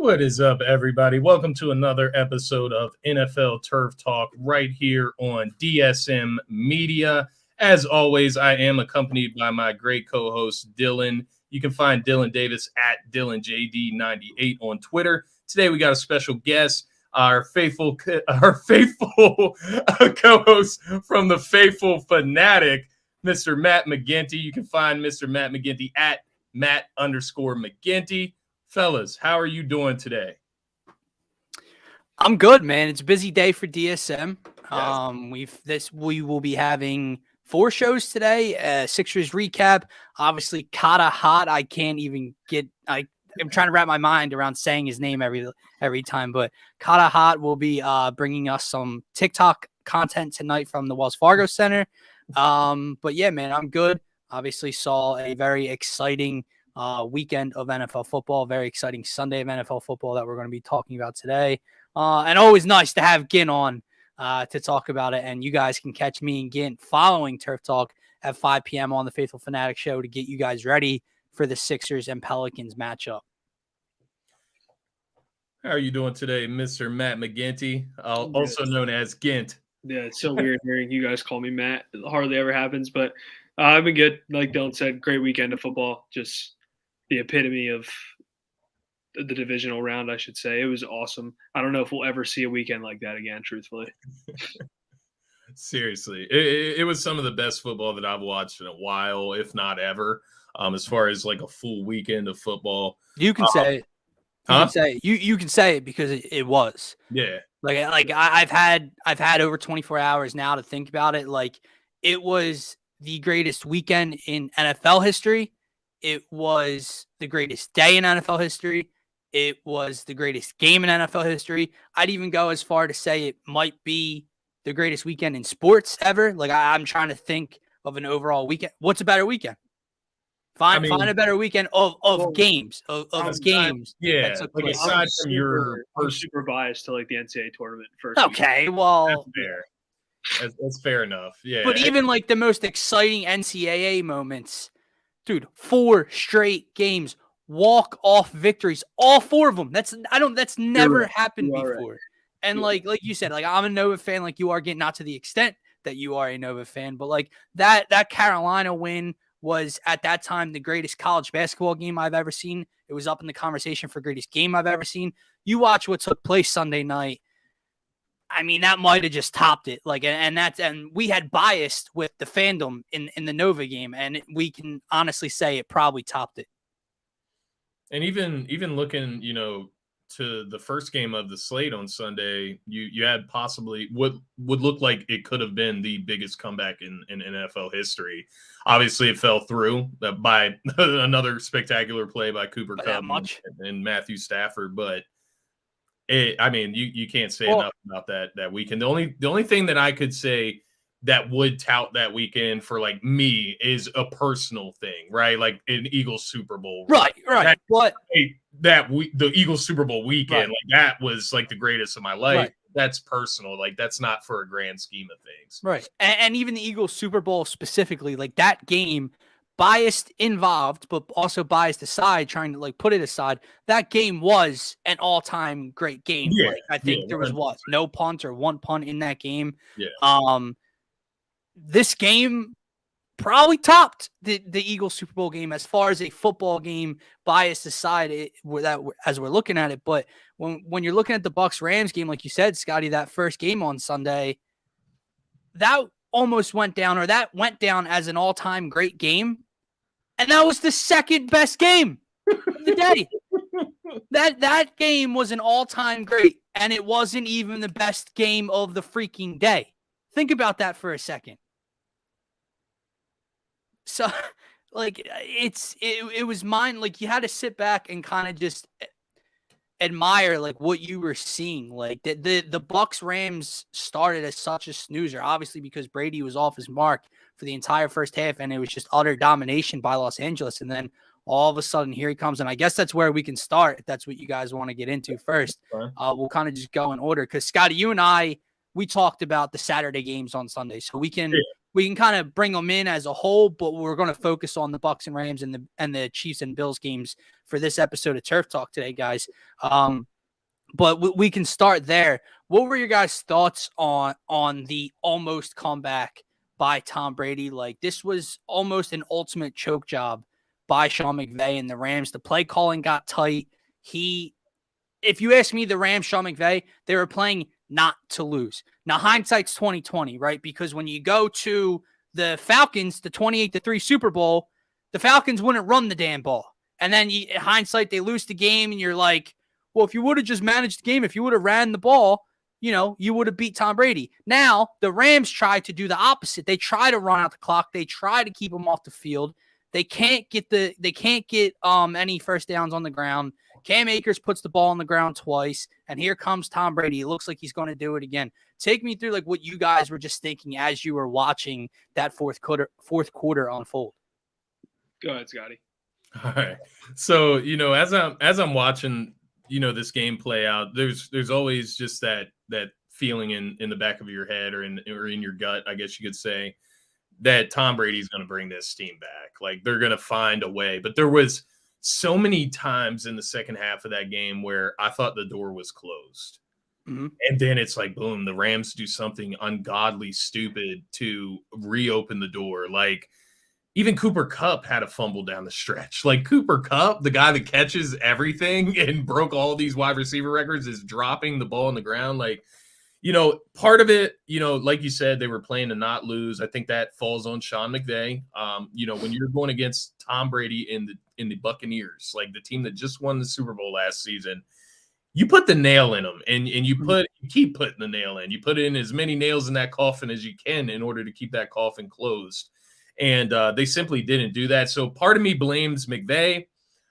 What is up, everybody? Welcome to another episode of NFL Turf Talk right here on DSM Media. As always, I am accompanied by my great co-host, Dylan. You can find Dylan Davis at DylanJD98 on Twitter. Today, we got a special guest, our faithful co-host from the Faithful Fanatic, Mr. Matt McGinty. You can find Mr. Matt McGinty at Matt_McGinty. Fellas, how are you doing today? I'm good, man. It's a busy day for DSM. Yes. We will be having 4 shows today. Sixers recap. Obviously, Kata Hot. I can't even get. I'm trying to wrap my mind around saying his name every time. But Kata Hot will be bringing us some TikTok content tonight from the Wells Fargo Center. But yeah, man, I'm good. Obviously, saw a very exciting weekend of NFL football, very exciting Sunday of NFL football that we're going to be talking about today. And always nice to have Gint on to talk about it. And you guys can catch me and Gint following Turf Talk at 5 p.m. on the Faithful Fanatic Show to get you guys ready for the Sixers and Pelicans matchup. How are you doing today, Mr. Matt McGinty, also known as Gint? Yeah, it's so weird hearing you guys call me Matt. It hardly ever happens, but I've been good. Like Dylan said, great weekend of football. Just the epitome of the divisional round, I should say. It was awesome. I don't know if we'll ever see a weekend like that again, truthfully. Seriously, it was some of the best football that I've watched in a while, if not ever, as far as like a full weekend of football. You can say it. You can say it because it was. Yeah. Like I've had over 24 hours now to think about it. Like, it was the greatest weekend in NFL history. It was the greatest day in NFL history. It was the greatest game in NFL history. I'd even go as far to say it might be the greatest weekend in sports ever. Like, I'm trying to think of an overall weekend. What's a better weekend? Find a better weekend of games. Games. Yeah. Like, aside from your I'm super biased to like the NCAA tournament first. Okay, well, that's fair. That's fair enough. Yeah. But even like the most exciting NCAA moments, dude, 4 straight games, walk-off victories, all 4 of them. That's never happened before. Right. And like you said, like, I'm a Nova fan, like you are, getting not to the extent that you are a Nova fan, but like that Carolina win was at that time the greatest college basketball game I've ever seen. It was up in the conversation for greatest game I've ever seen. You watch what took place Sunday night. I mean, that might have just topped it. Like, and we had biased with the fandom in the Nova game, and we can honestly say it probably topped it. And even looking, to the first game of the slate on Sunday, you had possibly what would look like it could have been the biggest comeback in NFL history. Obviously, it fell through by another spectacular play by Cooper Kupp and Matthew Stafford, but you can't say enough about that weekend. The only thing that I could say that would tout that weekend for like me is a personal thing, right? Like an Eagles Super Bowl, right. The Eagles Super Bowl weekend, right. Like that was like the greatest of my life. Right. That's personal. Like that's not for a grand scheme of things, right? And even the Eagles Super Bowl specifically, like that game, biased involved, but also biased aside, trying to like put it aside, that game was an all-time great game. Yeah, like, I think there was no punt or 1 punt in that game. Yeah. This game probably topped the Eagles Super Bowl game as far as a football game, biased aside, as we're looking at it. But when you're looking at the Bucs Rams game, like you said, Scotty, that first game on Sunday, that almost went down, or that went down as an all-time great game. And that was the second best game of the day. That game was an all-time great, and it wasn't even the best game of the freaking day. Think about that for a second. So, like, it was mine. Like, you had to sit back and kind of just admire like what you were seeing. Like the Bucs Rams started as such a snoozer, obviously because Brady was off his mark for the entire first half, and it was just utter domination by Los Angeles. And then all of a sudden, here he comes, and I guess that's where we can start if that's what you guys want to get into first. We'll kind of just go in order because Scotty, you and I, we talked about the Saturday games on Sunday, so we can we can kind of bring them in as a whole, but we're going to focus on the Bucks and Rams and the Chiefs and Bills games for this episode of Turf Talk today, guys. But we can start there. What were your guys' thoughts on the almost comeback by Tom Brady? Like, this was almost an ultimate choke job by Sean McVay and the Rams. The play calling got tight. If you ask me, the Rams, Sean McVay, they were playing not to lose. Now, hindsight's 2020, right? Because when you go to the Falcons, the 28-3 Super Bowl, the Falcons wouldn't run the damn ball. And then in hindsight, they lose the game, and you're like, well, if you would have just managed the game, if you would have ran the ball, you would have beat Tom Brady. Now, the Rams try to do the opposite. They try to run out the clock. They try to keep him off the field. They can't get any first downs on the ground. Cam Akers puts the ball on the ground twice, and here comes Tom Brady. It looks like he's going to do it again. Take me through like what you guys were just thinking as you were watching that fourth quarter unfold. Go ahead, Scotty. All right. So, as I'm watching, this game play out, there's always just that feeling in the back of your head or in your gut, I guess you could say, that Tom Brady's going to bring this team back. Like, they're going to find a way. But there was so many times in the second half of that game where I thought the door was closed. Mm-hmm. And then it's like, boom, the Rams do something ungodly stupid to reopen the door. Like, even Cooper Kupp had a fumble down the stretch. Like, Cooper Kupp, the guy that catches everything and broke all these wide receiver records, is dropping the ball on the ground. Like, part of it, like you said, they were playing to not lose. I think that falls on Sean McVay. When you're going against Tom Brady in the Buccaneers, like the team that just won the Super Bowl last season, you put the nail in them, and you keep putting the nail in. You put in as many nails in that coffin as you can in order to keep that coffin closed. And they simply didn't do that. So part of me blames McVay,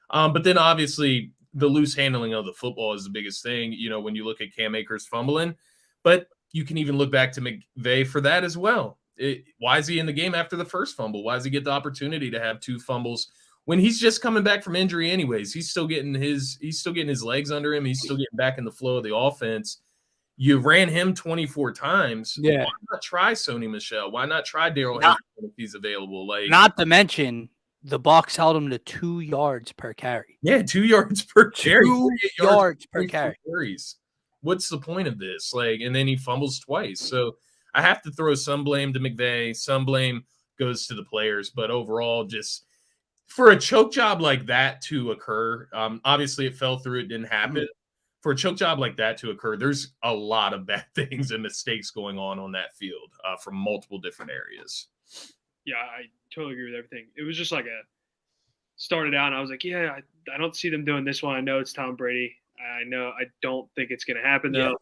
but then obviously the loose handling of the football is the biggest thing. When you look at Cam Akers fumbling. But you can even look back to McVay for that as well. Why is he in the game after the first fumble? Why does he get the opportunity to have two fumbles when he's just coming back from injury anyways? He's still getting his legs under him. He's still getting back in the flow of the offense. You ran him 24 times. Yeah. Why not try Sony Michel? Why not try Darrell Henderson if he's available? Like, not to mention the Bucs held him to 2 yards per carry. Yeah, 2 yards per carry. 2 yards per carry. Carries. What's the point of this? Like, and then he fumbles twice. So I have to throw some blame to McVay. Some blame goes to the players. But overall, just for a choke job like that to occur, obviously it fell through. It didn't happen. Mm-hmm. For a choke job like that to occur, there's a lot of bad things and mistakes going on that field from multiple different areas. Yeah, I totally agree with everything. It was just like started out and I was like, yeah, I don't see them doing this one. I know it's Tom Brady. I don't think it's going to happen, though. Yeah.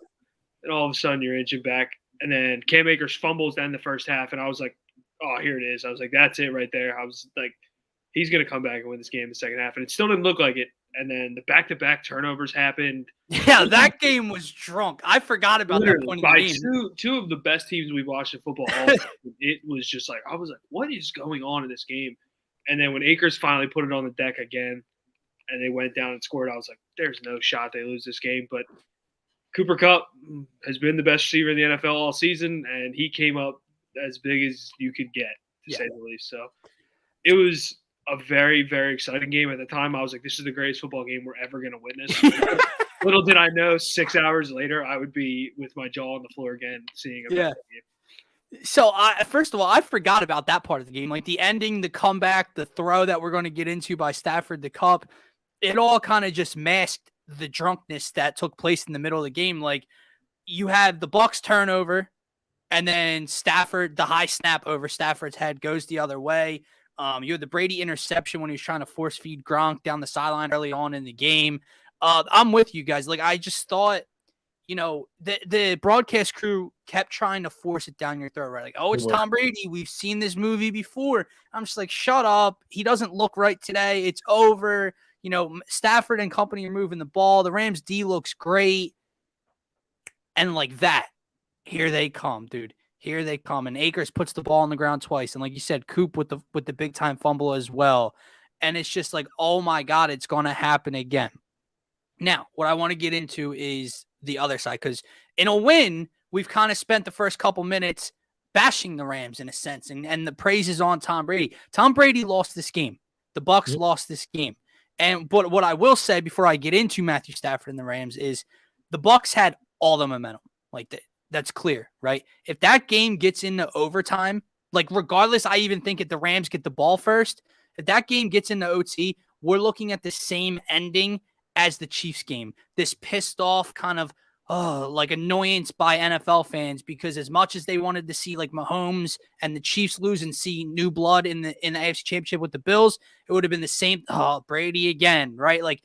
And all of a sudden, you're inching back. And then Cam Akers fumbles down the first half. And I was like, oh, here it is. I was like, that's it right there. I was like, he's going to come back and win this game in the second half. And it still didn't look like it. And then the back-to-back turnovers happened. Yeah, that game was drunk. I forgot about that point in the game. Two of the best teams we've watched in football all time. It was just like, I was like, what is going on in this game? And then when Akers finally put it on the deck again, and they went down and scored, I was like, there's no shot they lose this game. But Cooper Kupp has been the best receiver in the NFL all season, and he came up as big as you could get, to say the least. So it was a very, very exciting game. At the time, I was like, this is the greatest football game we're ever going to witness. Little did I know 6 hours later I would be with my jaw on the floor again seeing a game. So, first of all, I forgot about that part of the game. Like the ending, the comeback, the throw that we're going to get into by Stafford to Kupp. It all kind of just masked the drunkenness that took place in the middle of the game. Like you had the Bucs turnover, and then Stafford, the high snap over Stafford's head goes the other way. You had the Brady interception when he was trying to force feed Gronk down the sideline early on in the game. I'm with you guys. Like I just thought, the broadcast crew kept trying to force it down your throat, right? Like, oh, it's Tom Brady. We've seen this movie before. I'm just like, shut up. He doesn't look right today. It's over. Stafford and company are moving the ball. The Rams D looks great. And like that, here they come, dude. Here they come. And Akers puts the ball on the ground twice. And like you said, Coop with the big time fumble as well. And it's just like, oh my God, it's going to happen again. Now, what I want to get into is the other side, because in a win, we've kind of spent the first couple minutes bashing the Rams in a sense, and the praise is on Tom Brady. Tom Brady lost this game. The Bucs lost this game. But what I will say before I get into Matthew Stafford and the Rams is the Bucs had all the momentum. Like that's clear, right? If that game gets into overtime, like regardless, I even think if the Rams get the ball first, if that game gets into OT, we're looking at the same ending as the Chiefs game. This pissed off kind of like annoyance by NFL fans, because as much as they wanted to see like Mahomes and the Chiefs lose and see new blood in the AFC Championship with the Bills, it would have been the same. Oh, Brady again, right? Like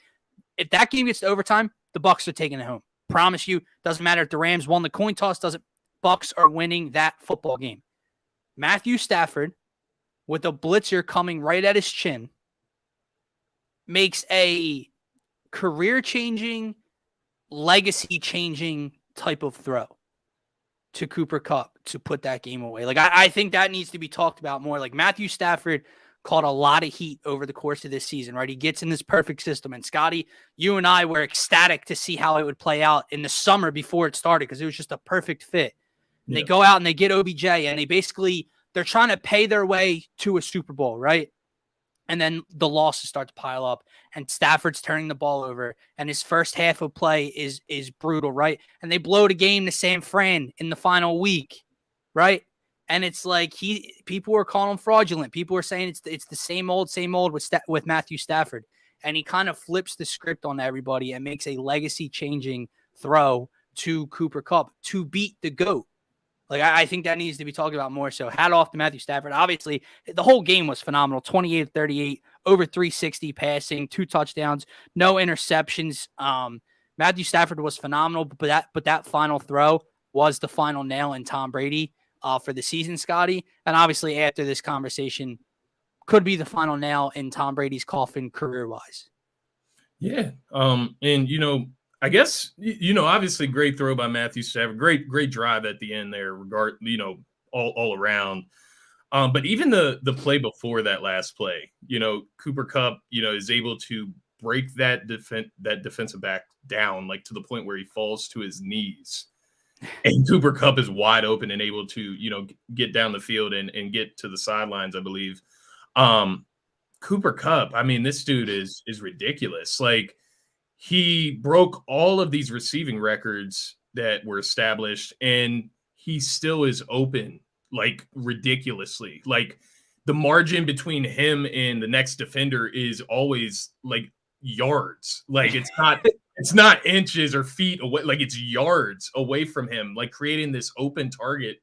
if that game gets to overtime, the Bucs are taking it home. Promise you, doesn't matter if the Rams won the coin toss. Bucs are winning that football game. Matthew Stafford, with a blitzer coming right at his chin, makes a career-changing, legacy-changing type of throw to Cooper Kupp to put that game away. Like I think that needs to be talked about more. Like Matthew Stafford caught a lot of heat over the course of this season, right? He gets in this perfect system. And Scotty, you and I were ecstatic to see how it would play out in the summer before it started, because it was just a perfect fit. And they go out and they get OBJ, and they're trying to pay their way to a Super Bowl, right? And then the losses start to pile up, and Stafford's turning the ball over, and his first half of play is brutal, right? And they blow the game to San Fran in the final week, right? And it's like people were calling him fraudulent. People were saying it's the same old with Matthew Stafford, and he kind of flips the script on everybody and makes a legacy-changing throw to Cooper Kupp to beat the GOAT. Like, I think that needs to be talked about more. So hat off to Matthew Stafford. Obviously, the whole game was phenomenal. 28-38, over 360 passing, 2 touchdowns, no interceptions. Matthew Stafford was phenomenal, but that final throw was the final nail in Tom Brady for the season, Scotty. And obviously, after this conversation, could be the final nail in Tom Brady's coffin career-wise. Yeah. And, I guess, obviously great throw by Matthew Stafford. Great drive at the end there, all around. But even the play before that last play, Cooper Kupp, is able to break that defensive back down, like to the point where he falls to his knees. And Cooper Kupp is wide open and able to, get down the field and get to the sidelines, I believe. Cooper Kupp, I mean, this dude is ridiculous. Like, he broke all of these receiving records that were established, and he still is open, like, ridiculously. Like, the margin between him and the next defender is always, like, yards. Like, it's not inches or feet away. Like, it's yards away from him, like, creating this open target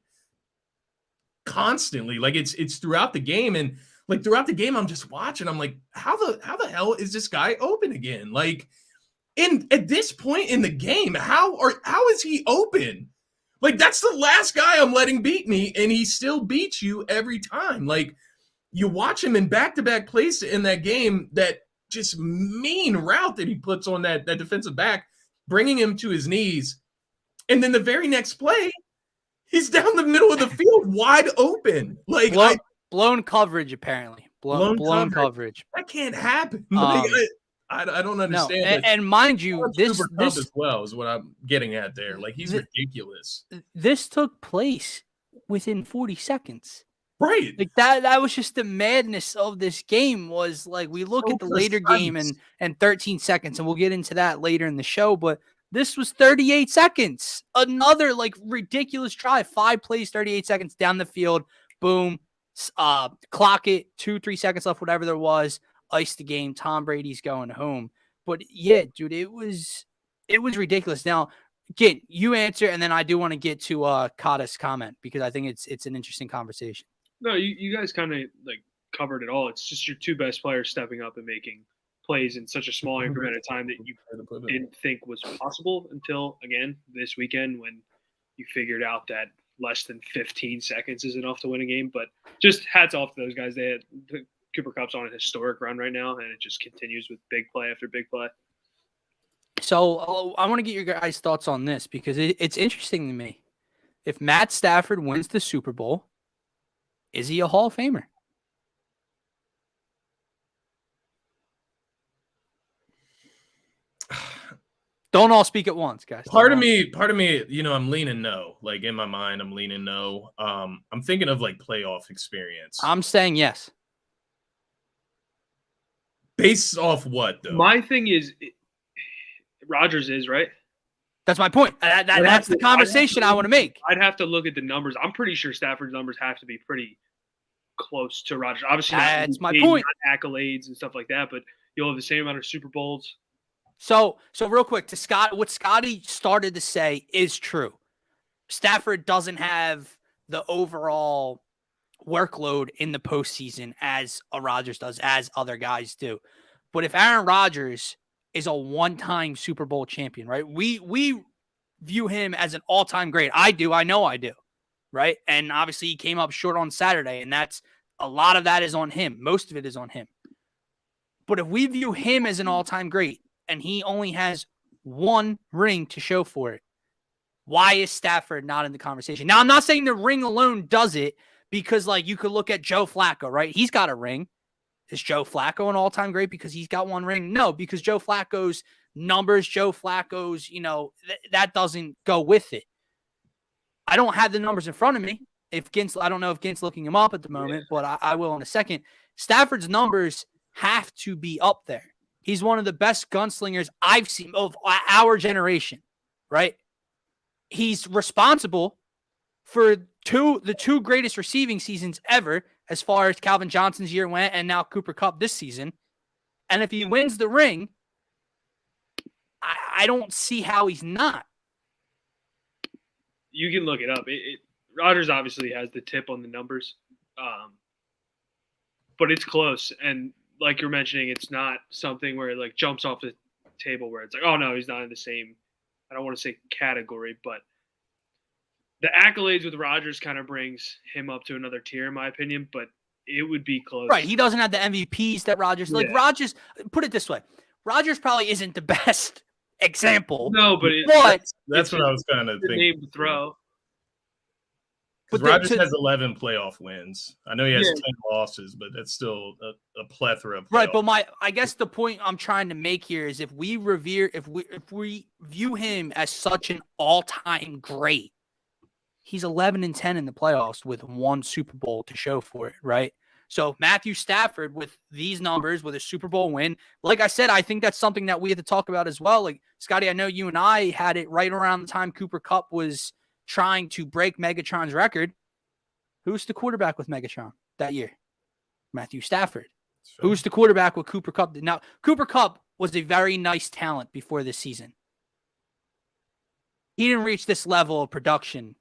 constantly. Like, it's throughout the game. And, like, throughout the game, I'm just watching. I'm like, how the hell is this guy open again? Like, at this point in the game, how is he open? Like, that's the last guy I'm letting beat me, and he still beats you every time. Like, you watch him in back-to-back plays in that game, that just mean route that he puts on that defensive back, bringing him to his knees. And then the very next play, he's down the middle of the field, wide open. Like, blown coverage, apparently. Blown coverage. That can't happen. Like, I don't understand. No. And mind you, this as well is what I'm getting at there. Like, he's ridiculous. This took place within 40 seconds. Right. Like that was just the madness of this game. Was like, we look at the later game and 13 seconds, and we'll get into that later in the show, but this was 38 seconds. Another like ridiculous drive. 5 plays, 38 seconds down the field. Boom. Clock it. 2-3 seconds left, whatever there was. Ice the game. Tom Brady's going home. But yeah, dude, it was ridiculous. Now, again, you answer, and then I do want to get to Kata's comment, because I think it's an interesting conversation. No, you guys kind of like covered it all. It's just your 2 best players stepping up and making plays in such a small increment of time that you didn't think was possible until, again, this weekend, when you figured out that less than 15 seconds is enough to win a game. But just hats off to those guys. Cooper Kupp's on a historic run right now, and it just continues with big play after big play. So I want to get your guys' thoughts on this, because it's interesting to me. If Matt Stafford wins the Super Bowl, is he a Hall of Famer? Don't all speak at once, guys. Part of me, I'm leaning no. Like in my mind, I'm leaning no. I'm thinking of like playoff experience. I'm saying yes. Based off what though? My thing is, Rodgers is right. That's my point. That's the conversation I want to make. I'd have to look at the numbers. I'm pretty sure Stafford's numbers have to be pretty close to Rodgers. Obviously, that's my point. Not accolades and stuff like that, but you'll have the same amount of Super Bowls. So real quick, to Scott, what Scotty started to say is true. Stafford doesn't have the overall workload in the postseason as a Rodgers does, as other guys do. But if Aaron Rodgers is a one-time Super Bowl champion, right? We view him as an all-time great. I do. I know I do, right? And obviously he came up short on Saturday, and that's a lot of that is on him. Most of it is on him. But if we view him as an all-time great and he only has one ring to show for it, why is Stafford not in the conversation? Now, I'm not saying the ring alone does it, because like you could look at Joe Flacco, right? He's got a ring. Is Joe Flacco an all-time great because he's got one ring? No, because Joe Flacco's numbers, Joe Flacco's, that doesn't go with it. I don't have the numbers in front of me. I don't know if Gint's looking them up at the moment, but I will in a second. Stafford's numbers have to be up there. He's one of the best gunslingers I've seen of our generation, right? He's responsible for the two greatest receiving seasons ever, as far as Calvin Johnson's year went and now Cooper Kupp this season. And if he wins the ring, I don't see how he's not. You can look it up. Rodgers obviously has the tip on the numbers, but it's close. And like you're mentioning, it's not something where it like jumps off the table where it's like, oh no, he's not in the same, I don't want to say category, but the accolades with Rodgers kind of brings him up to another tier, in my opinion, but it would be close. Right. He doesn't have the MVPs that Rodgers, like Rodgers, put it this way. Rodgers probably isn't the best example. No, but that's what I was kind of thinking. Name to throw. But Rodgers has 11 playoff wins. I know he has 10 losses, but that's still a plethora of playoff. Right, but I guess the point I'm trying to make here is if we view him as such an all-time great, he's 11-10 in the playoffs with one Super Bowl to show for it, right? So Matthew Stafford with these numbers, with a Super Bowl win, like I said, I think that's something that we have to talk about as well. Like, Scotty, I know you and I had it right around the time Cooper Kupp was trying to break Megatron's record. Who's the quarterback with Megatron that year? Matthew Stafford. Sure. Who's the quarterback with Cooper Kupp? Now, Cooper Kupp was a very nice talent before this season. He didn't reach this level of production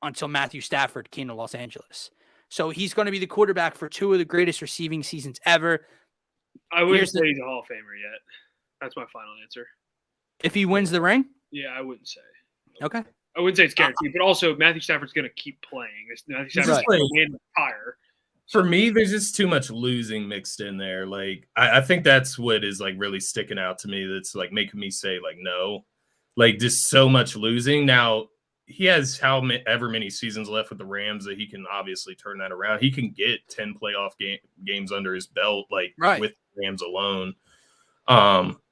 until Matthew Stafford came to Los Angeles. So he's going to be the quarterback for two of the greatest receiving seasons ever. I wouldn't say he's a Hall of Famer yet. That's my final answer. If he wins the ring? Yeah, I wouldn't say. Okay. I wouldn't say it's guaranteed, but also Matthew Stafford's going to keep playing. Matthew Stafford's going to win higher. For me, there's just too much losing mixed in there. Like, I think that's what is like really sticking out to me. That's like making me say like no, like just so much losing. Now he has however many seasons left with the Rams that he can obviously turn that around. He can get 10 playoff games under his belt, like with the Rams alone.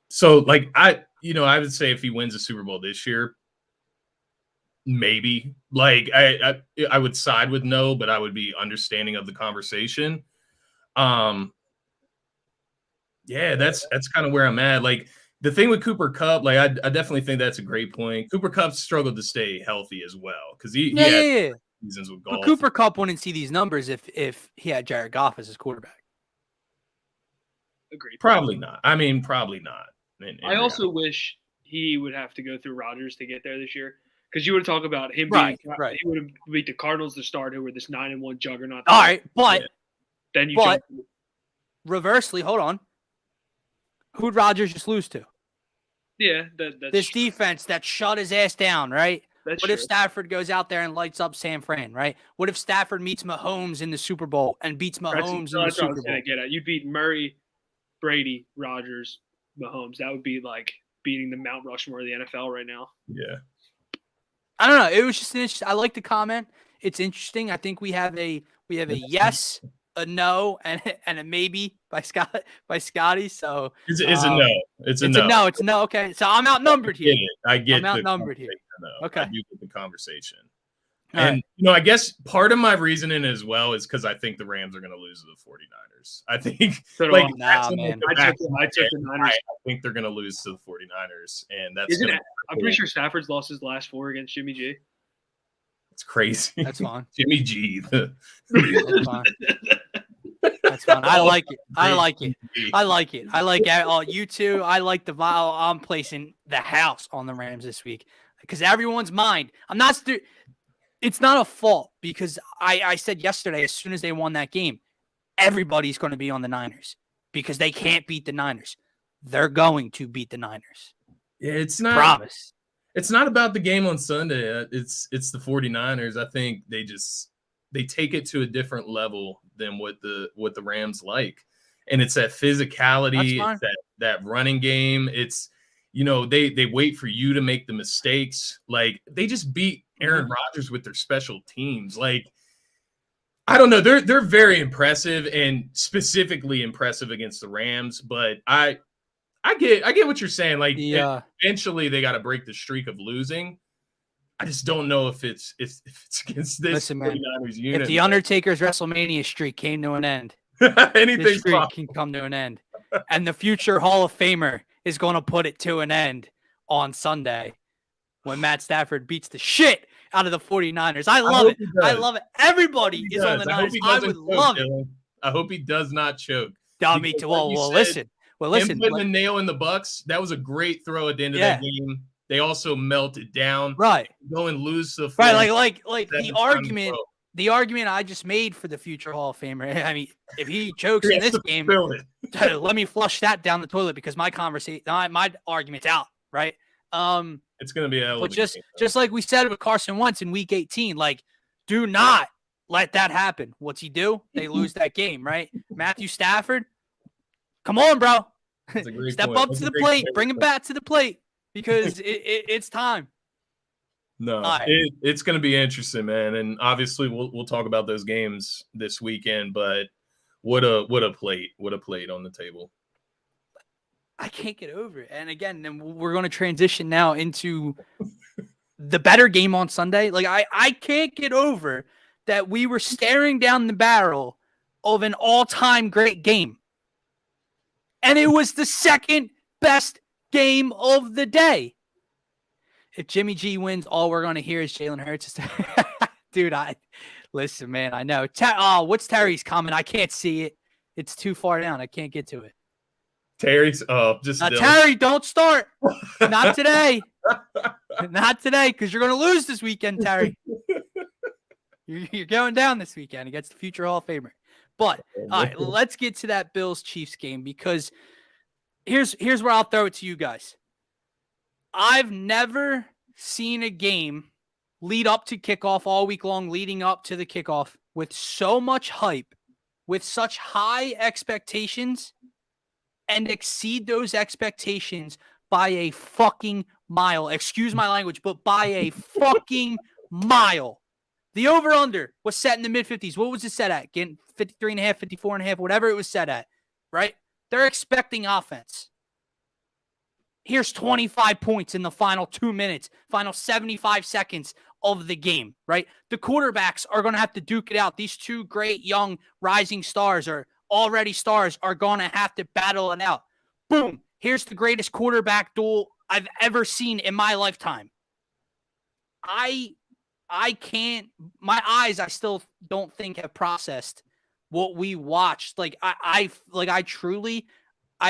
So like I would say if he wins a Super Bowl this year, maybe. Like I would side with no, but I would be understanding of the conversation. Yeah, that's kind of where I'm at. Like the thing with Cooper Kupp, like I definitely think that's a great point. Cooper Kupp struggled to stay healthy as well because he had seasons with golf. But Cooper Kupp wouldn't see these numbers if he had Jared Goff as his quarterback. Agreed. Probably not. I mean, probably not. I also wish he would have to go through Rodgers to get there this year. Because you would talk about him being right. He would have beat the Cardinals to start, who were this 9-1 juggernaut. All right, but then you reversely, hold on. Who'd Rodgers just lose to? Yeah, that's this defense that shut his ass down, right? What if Stafford goes out there and lights up San Fran, right? What if Stafford meets Mahomes in the Super Bowl and beats Mahomes in the Super Bowl? You'd beat Murray, Brady, Rodgers, Mahomes. That would be like beating the Mount Rushmore of the NFL right now. Yeah. I don't know. It was just interesting. I like the comment. It's interesting. I think we have a yes a no and a maybe by Scotty. So It's a no. It's a it's no. a no. It's a no. Okay, so I'm outnumbered here. I get I'm outnumbered here. Okay. I do get the conversation. All And, right. I guess part of my reasoning as well is because I think the Rams are going to lose to the 49ers. I think, So do like, I. that's Nah, man. I took the Niners. I think they're going to lose to the 49ers. And that's Isn't gonna it? I'm pretty sure Stafford's lost his last 4 against Jimmy G. It's crazy. That's fine. Jimmy G. That's fine. That's fine. I like it. I like it. I like it. I like you two. I like the vibe. I'm placing the house on the Rams this week because everyone's mind. I'm not. It's not a fault because I said yesterday, as soon as they won that game, everybody's going to be on the Niners because they can't beat the Niners. They're going to beat the Niners. Yeah, it's not. Promise. It's not about the game on Sunday. It's the 49ers. I think they take it to a different level than what the Rams like. And it's that physicality, it's that running game. It's, they wait for you to make the mistakes. Like, they just beat Aaron Rodgers with their special teams. Like, I don't know. They're very impressive and specifically impressive against the Rams, but I get what you're saying. Like, eventually they got to break the streak of losing. I just don't know if it's against this 49ers unit. If the Undertaker's WrestleMania streak came to an end, anything can come to an end, and the future Hall of Famer is going to put it to an end on Sunday when Matt Stafford beats the shit out of the 49ers. I love it. I love it. Everybody is on the Niners. I would love it. I hope he does not choke. Me too. Well, listen. Him putting the nail in the Bucks, that was a great throw at the end of that game. They also melted down. Right. Go and lose the right. Like the argument I just made for the future Hall of Famer. I mean, if he chokes in this game, let me flush that down the toilet because my argument's out. Right. It's going to be a but just like we said with Carson Wentz in Week 18, like, do not let that happen. What's he do? They lose that game, right? Matthew Stafford, come on, bro. Step up to the plate. Bring him back to the plate because it's time. No, it's going to be interesting, man. And obviously, we'll talk about those games this weekend. But what a plate on the table. I can't get over it. And again, then we're going to transition now into the better game on Sunday. Like, I can't get over that we were staring down the barrel of an all-time great game. And it was the second best game of the day. If Jimmy G wins, all we're going to hear is Jalen Hurts. Dude, listen, man, I know. What's Terry's comment? I can't see it. It's too far down. I can't get to it. Terry's Terry, don't start. Not today. Not today, because you're going to lose this weekend, Terry. You're going down this weekend against the future Hall of Famer. But all right, let's get to that Bills-Chiefs game because here's where I'll throw it to you guys. I've never seen a game lead up to kickoff all week long, leading up to the kickoff with so much hype, with such high expectations, and exceed those expectations by a fucking mile. Excuse my language, but by a fucking mile. The over-under was set in the mid-50s. What was it set at? Getting 53.5, 54.5, whatever it was set at, right? They're expecting offense. Here's 25 points in the final 2 minutes, final 75 seconds of the game, right? The quarterbacks are going to have to duke it out. These two great young rising stars or already stars are going to have to battle it out. Boom. Here's the greatest quarterback duel I've ever seen in my lifetime. I can't, my eyes, I still don't think have processed what we watched. Like I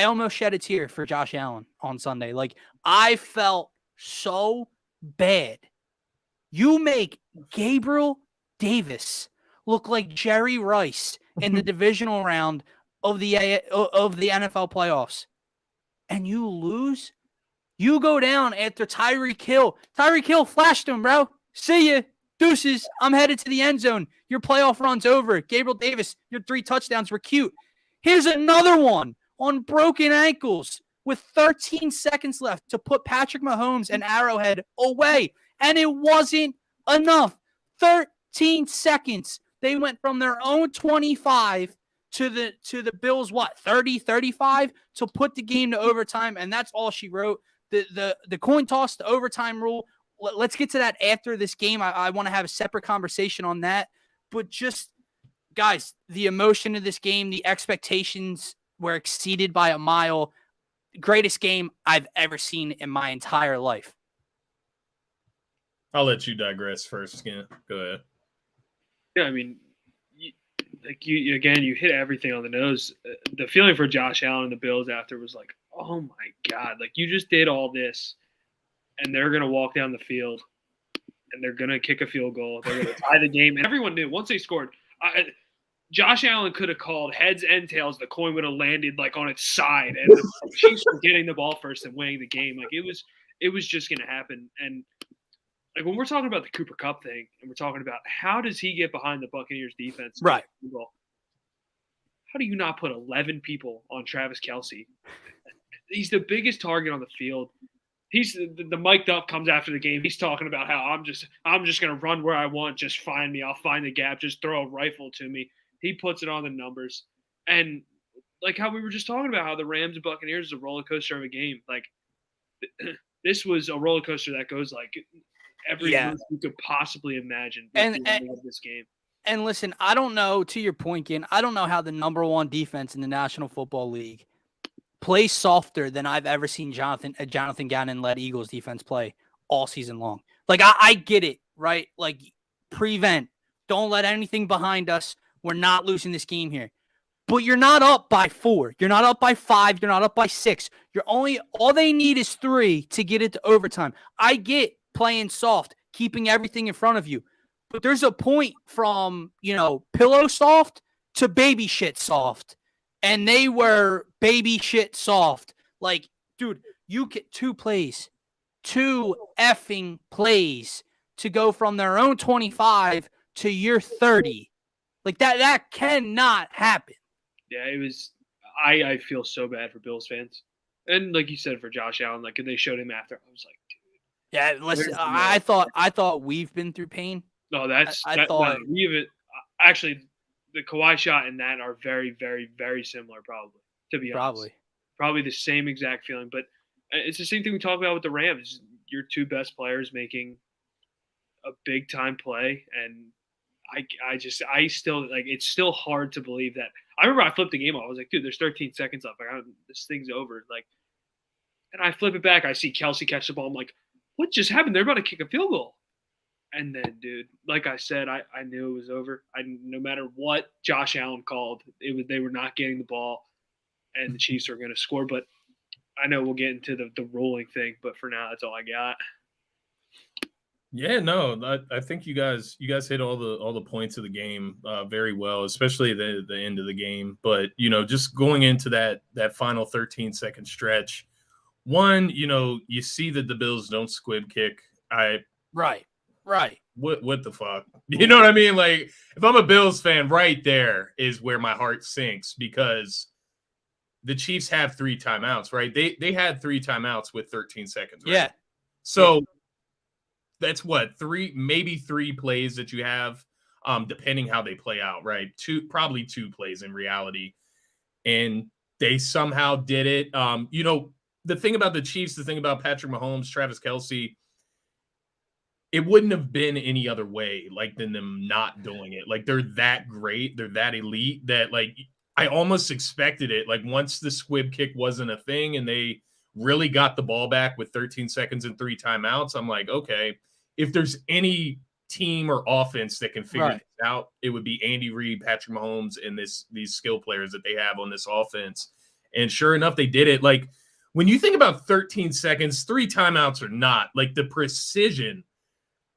almost shed a tear for Josh Allen on Sunday. Like, I felt so bad. You make Gabriel Davis look like Jerry Rice in the divisional round of the NFL playoffs, and you lose. You go down after Tyreek Hill. Tyreek Hill flashed him, bro. See ya. Deuces. I'm headed to the end zone. Your playoff run's over. Gabriel Davis, your 3 touchdowns were cute. Here's another one on broken ankles with 13 seconds left to put Patrick Mahomes and Arrowhead away. And it wasn't enough. 13 seconds. They went from their own 25 to the Bills, 30, 35 to put the game to overtime, and that's all she wrote. The coin toss, the overtime rule. Let's get to that after this game. I want to have a separate conversation on that. But just, guys, the emotion of this game, the expectations were exceeded by a mile. Greatest game I've ever seen in my entire life. I'll let you digress first. Yeah, go ahead. Yeah, I mean, you hit everything on the nose. The feeling for Josh Allen and the Bills after was like, oh my God, like you just did all this, and they're gonna walk down the field, and they're gonna kick a field goal, they're gonna tie the game, and everyone knew once they scored. Josh Allen could have called heads and tails. The coin would have landed like on its side, and the Chiefs were getting the ball first and winning the game. Like it was just gonna happen. And like when we're talking about the Cooper Kupp thing, and we're talking about how does he get behind the Buccaneers defense, right? How do you not put 11 people on Travis Kelce? He's the biggest target on the field. He's the mic'd up comes after the game. He's talking about how I'm just gonna run where I want. Just find me. I'll find the gap. Just throw a rifle to me. He puts it on the numbers. And like how we were just talking about how the Rams and Buccaneers is a roller coaster of a game. Like this was a roller coaster that goes like every move you could possibly imagine. And this game. And listen, I don't know, to your point, Gin, I don't know how the number one defense in the National Football League plays softer than I've ever seen Jonathan Gannon-led Eagles defense play all season long. Like, I get it, right? Like, prevent. Don't let anything behind us. We're not losing this game here. But you're not up by 4. You're not up by 5. You're not up by 6. All they need is 3 to get it to overtime. I get playing soft, keeping everything in front of you. But there's a point from, pillow soft to baby shit soft. And they were baby shit soft. Like, dude, you get 2 effing plays to go from their own 25 to your 30. Like, that cannot happen. Yeah, it was – I feel so bad for Bills fans. And like you said, for Josh Allen, like, they showed him after. I was like, dude. Yeah, listen, I thought we've been through pain. No, actually the Kawhi shot and that are very, very, very similar, probably, to be honest. Probably the same exact feeling. But it's the same thing we talk about with the Rams. Your 2 best players making a big time play, and I still like it's still hard to believe that. I remember I flipped the game off. I was like, dude, there's 13 seconds left. Like, this thing's over. Like, and I flip it back. I see Kelce catch the ball. I'm like, what just happened? They're about to kick a field goal. And then, dude, like I said, I knew it was over. No matter what Josh Allen called, they were not getting the ball, and the Chiefs are going to score. But I know we'll get into the ruling thing. But for now, that's all I got. Yeah, no, I think you guys hit all the points of the game very well, especially the end of the game. But just going into that final 13-second stretch, one, you see that the Bills don't squib kick. Right. What the fuck? You know what I mean? Like, if I'm a Bills fan, right there is where my heart sinks, because the Chiefs have 3 timeouts, right? They had 3 timeouts with 13 seconds, right? Yeah. So that's what, 3 plays that you have, depending how they play out, right? Probably 2 plays in reality. And they somehow did it. The thing about the Chiefs, the thing about Patrick Mahomes, Travis Kelce, it wouldn't have been any other way, like, than them not doing it. Like, they're that great, they're that elite that, like, I almost expected it. Like, once the squib kick wasn't a thing and they really got the ball back with 13 seconds and 3 timeouts, I'm like, okay, if there's any team or offense that can figure this out, it would be Andy Reid, Patrick Mahomes, and these skill players that they have on this offense. And sure enough, they did it. Like, when you think about 13 seconds, 3 timeouts or not, like, the precision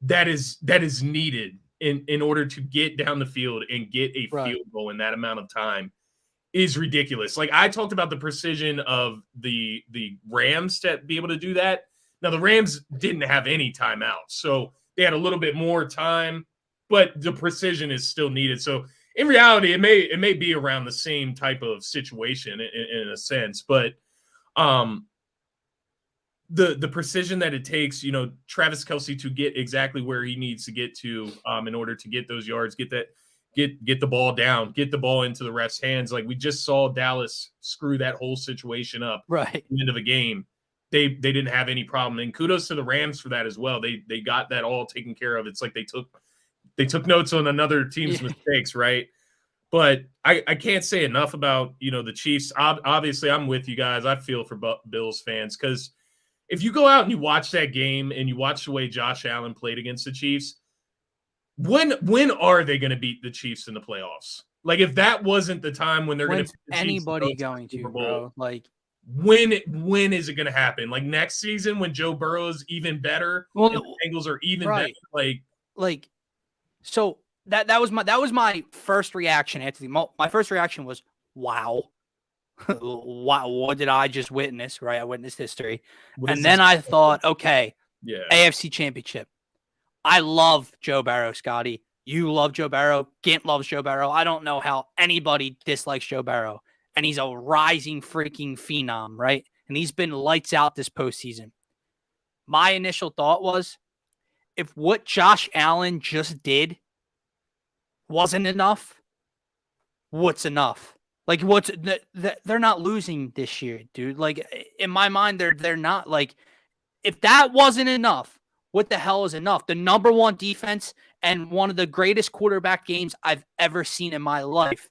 that is needed in order to get down the field and get a field goal in that amount of time is ridiculous. Like, I talked about the precision of the Rams to be able to do that. Now, the Rams didn't have any timeouts, so they had a little bit more time, but the precision is still needed. So in reality, it may be around the same type of situation in a sense, but the precision that it takes, Travis Kelce to get exactly where he needs to get to in order to get those yards, get get the ball down, get the ball into the ref's hands. Like we just saw Dallas screw that whole situation up Right. at the end of a game. They didn't have any problem. And kudos to the Rams for that as well. They got that all taken care of. It's like they took notes on another team's mistakes, right? But I can't say enough about, the Chiefs. Obviously, I'm with you guys. I feel for Bills fans because if you go out and you watch that game and you watch the way Josh Allen played against the Chiefs, when are they going to beat the Chiefs in the playoffs? Like if that wasn't the time when they're going to beat the anybody Chiefs going to, Super Bowl, bro? Like when is it going to happen? Like next season when Joe Burrow is even better, and the Bengals are even better. Like so that was my first reaction, Anthony. My first reaction was, wow. Wow, what did I just witness? Right, I witnessed history, and then I thought, okay, AFC Championship. I love Joe Burrow, Scotty. You love Joe Burrow. Gint loves Joe Burrow. I don't know how anybody dislikes Joe Burrow, and he's a rising freaking phenom, right? And he's been lights out this postseason. My initial thought was, if what Josh Allen just did wasn't enough, what's enough? Like, they're not losing this year, dude. Like, in my mind, they're not. Like, if that wasn't enough, what the hell is enough? The number one defense and one of the greatest quarterback games I've ever seen in my life.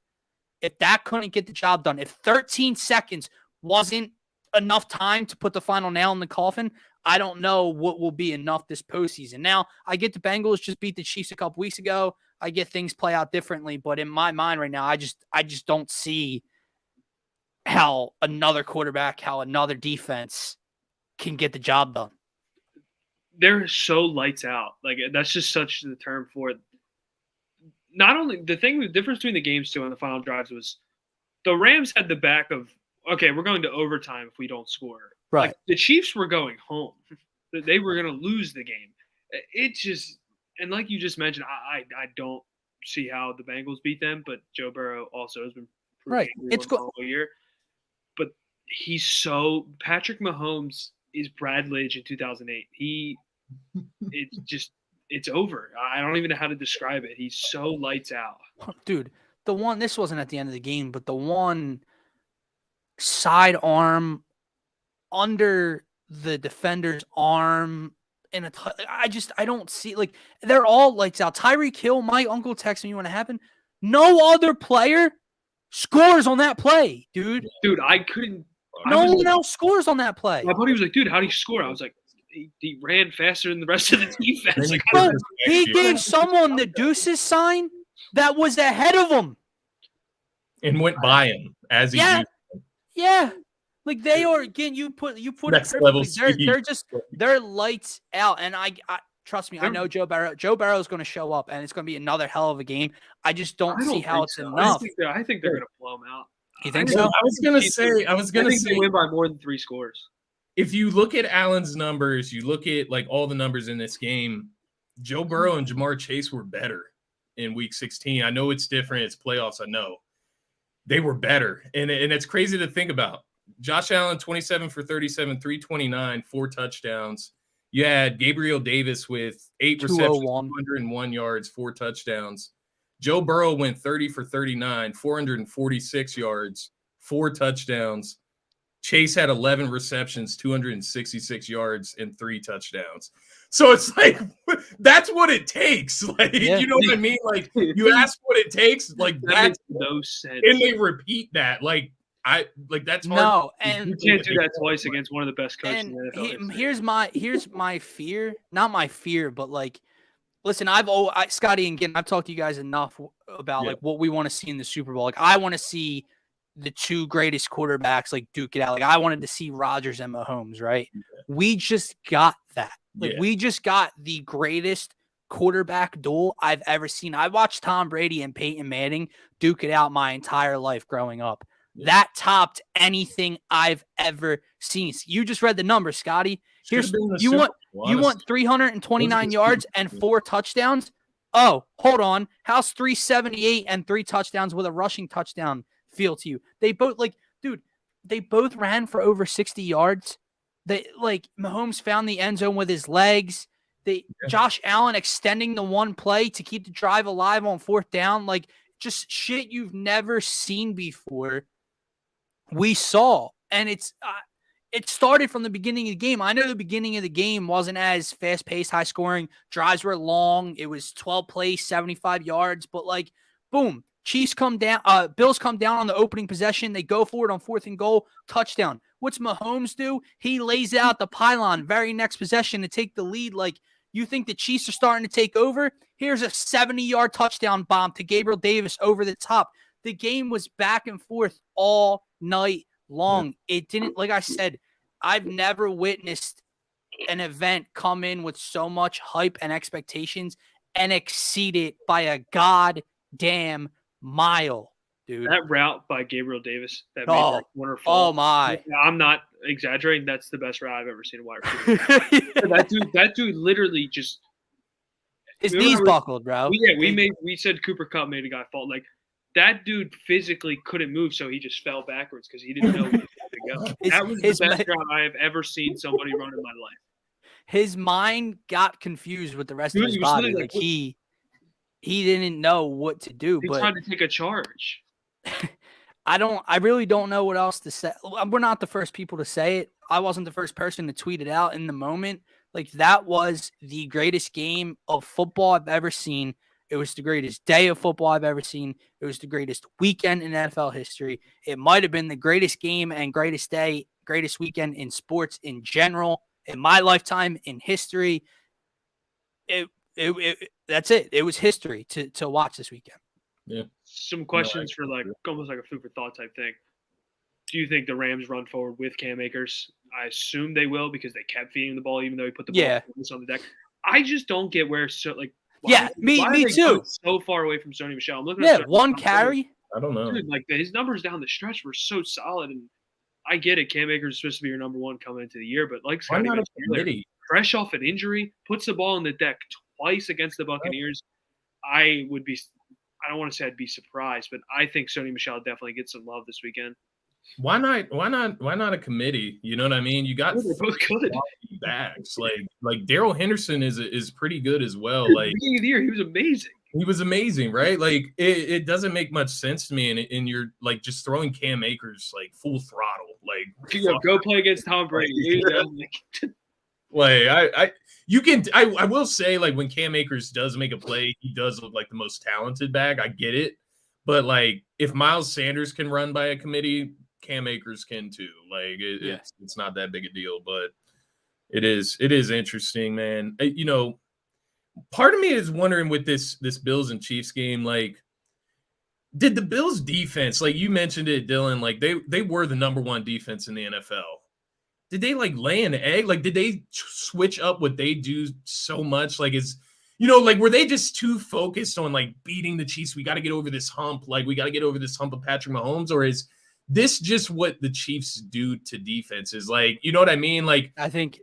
If that couldn't get the job done, if 13 seconds wasn't enough time to put the final nail in the coffin, I don't know what will be enough this postseason. Now, I get the Bengals just beat the Chiefs a couple weeks ago. I get things play out differently, but in my mind right now, I just don't see how another quarterback, how another defense can get the job done. They're so lights out. Like that's just such the term for it. Not only the difference between the games too and the final drives was the Rams had the back of, okay, we're going to overtime if we don't score. Right. Like, the Chiefs were going home. They were going to lose the game. It just, and like you just mentioned, I don't see how the Bengals beat them, but Joe Burrow also has been right. It's all year. But Patrick Mahomes is Brad Lidge in 2008. It's over. I don't even know how to describe it. He's so lights out. Dude, this wasn't at the end of the game, but the one sidearm under the defender's arm and I don't see, like, they're all lights out. Tyreek Hill, my uncle texted me when it happened. No other player scores on that play, dude. Dude, I couldn't. No one else scores on that play. My buddy was like, dude, how do you score? I was like, he ran faster than the rest of the defense. Like, bro, he gave someone the deuces sign that was ahead of him. And went by him as he used. Yeah. Like they are, again, you put next it level. They're lights out. And I trust me, I know Joe Burrow. Joe Burrow is going to show up, and it's going to be another hell of a game. I just don't see how it's enough. I think they're going to blow them out. You think so? I was going to say they win by more than 3 scores. If you look at Allen's numbers, you look at like all the numbers in this game, Joe Burrow and Jamar Chase were better in week 16. I know it's different. It's playoffs. I know. They were better. And it's crazy to think about. Josh Allen, 27 for 37, 329, 4 touchdowns. You had Gabriel Davis with 8 receptions, 201 yards, 4 touchdowns. Joe Burrow went 30 for 39, 446 yards, 4 touchdowns. Chase had 11 receptions, 266 yards, and 3 touchdowns. So it's like, that's what it takes. Like, you know what I mean? Like, you ask what it takes, like that makes no sense. And they repeat that. That's hard. No, and you can't do that twice against one of the best coaches in the NFL. Here's my fear, not my fear, but like, listen, Scotty and Ginn, I've talked to you guys enough about like what we want to see in the Super Bowl. Like, I want to see the 2 greatest quarterbacks like duke it out. Like, I wanted to see Rodgers and Mahomes, right? Yeah. We just got that. Like, we just got the greatest quarterback duel I've ever seen. I watched Tom Brady and Peyton Manning duke it out my entire life growing up. That topped anything I've ever seen. You just read the numbers, Scotty. Here's you want 329 yards and 4 touchdowns. Oh, hold on. How's 378 and 3 touchdowns with a rushing touchdown feel to you? They both they both ran for over 60 yards. Mahomes found the end zone with his legs. Josh Allen extending the one play to keep the drive alive on fourth down, like just shit you've never seen before. We saw, and it started from the beginning of the game. I know the beginning of the game wasn't as fast-paced, high-scoring. Drives were long. It was 12 plays, 75 yards, but like, boom, Chiefs come down, Bills come down on the opening possession. They go for it on 4th and goal, touchdown. What's Mahomes do? He lays out the pylon very next possession to take the lead. Like, you think the Chiefs are starting to take over? Here's a 70-yard touchdown bomb to Gabriel Davis over the top. The game was back and forth all night long. It didn't, like I said, I've never witnessed an event come in with so much hype and expectations and exceed it by a goddamn mile, dude. That route by Gabriel Davis that made that corner fall. Oh my! I'm not exaggerating. That's the best route I've ever seen a wide receiver. that dude literally just his knees buckled, bro. We said Cooper Kupp made a guy fall. Like that dude physically couldn't move, so he just fell backwards because he didn't know where to go. That was the best route I have ever seen somebody run in my life. His mind got confused with the rest of his body. Like he didn't know what to do. He tried to take a charge. I really don't know what else to say. We're not the first people to say it. I wasn't the first person to tweet it out in the moment. Like, that was the greatest game of football I've ever seen. It was the greatest day of football I've ever seen. It was the greatest weekend in NFL history. It might have been the greatest game and greatest day, greatest weekend in sports in general, in my lifetime, in history. That's it. It was history to watch this weekend. Yeah. Some questions for like almost like a food for thought type thing. Do you think the Rams run forward with Cam Akers? I assume they will because they kept feeding the ball even though he put the ball on the deck. I just don't get where me too. So far away from Sony Michel. I'm looking at one carry. I don't know. Dude, like his numbers down the stretch were so solid, and I get it. Cam Akers is supposed to be your number one coming into the year, but like Scotty mentioned earlier, fresh off an injury, puts the ball on the deck twice against the Buccaneers. I don't want to say I'd be surprised, but I think Sony Michel definitely gets some love this weekend. Why not a committee? You know what I mean? You got both good backs. Like Darrell Henderson is pretty good as well. Like beginning of the year, he was amazing. He was amazing, right? Like it doesn't make much sense to me. And you're like just throwing Cam Akers like full throttle. Like go play against Tom Brady. I will say, like, when Cam Akers does make a play, he does look like the most talented back. I get it. But like if Miles Sanders can run by a committee, Cam Akers can too. Like it's not that big a deal, but it is interesting, man. You know, part of me is wondering with this Bills and Chiefs game, like, did the Bills defense, like you mentioned it, Dylan, like they were the number one defense in the NFL. Did they like lay an egg? Like, did they switch up what they do so much? Like, were they just too focused on like beating the Chiefs? We got to get over this hump. Like, we got to get over this hump of Patrick Mahomes, or is this just what the Chiefs do to defenses? Like, you know what I mean? Like, I think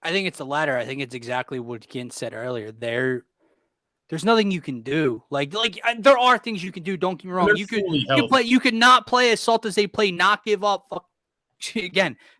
it's the latter. I think it's exactly what Gint said earlier. There's nothing you can do. Like there are things you can do. Don't get me wrong. You could not play as salt as they play, not give up.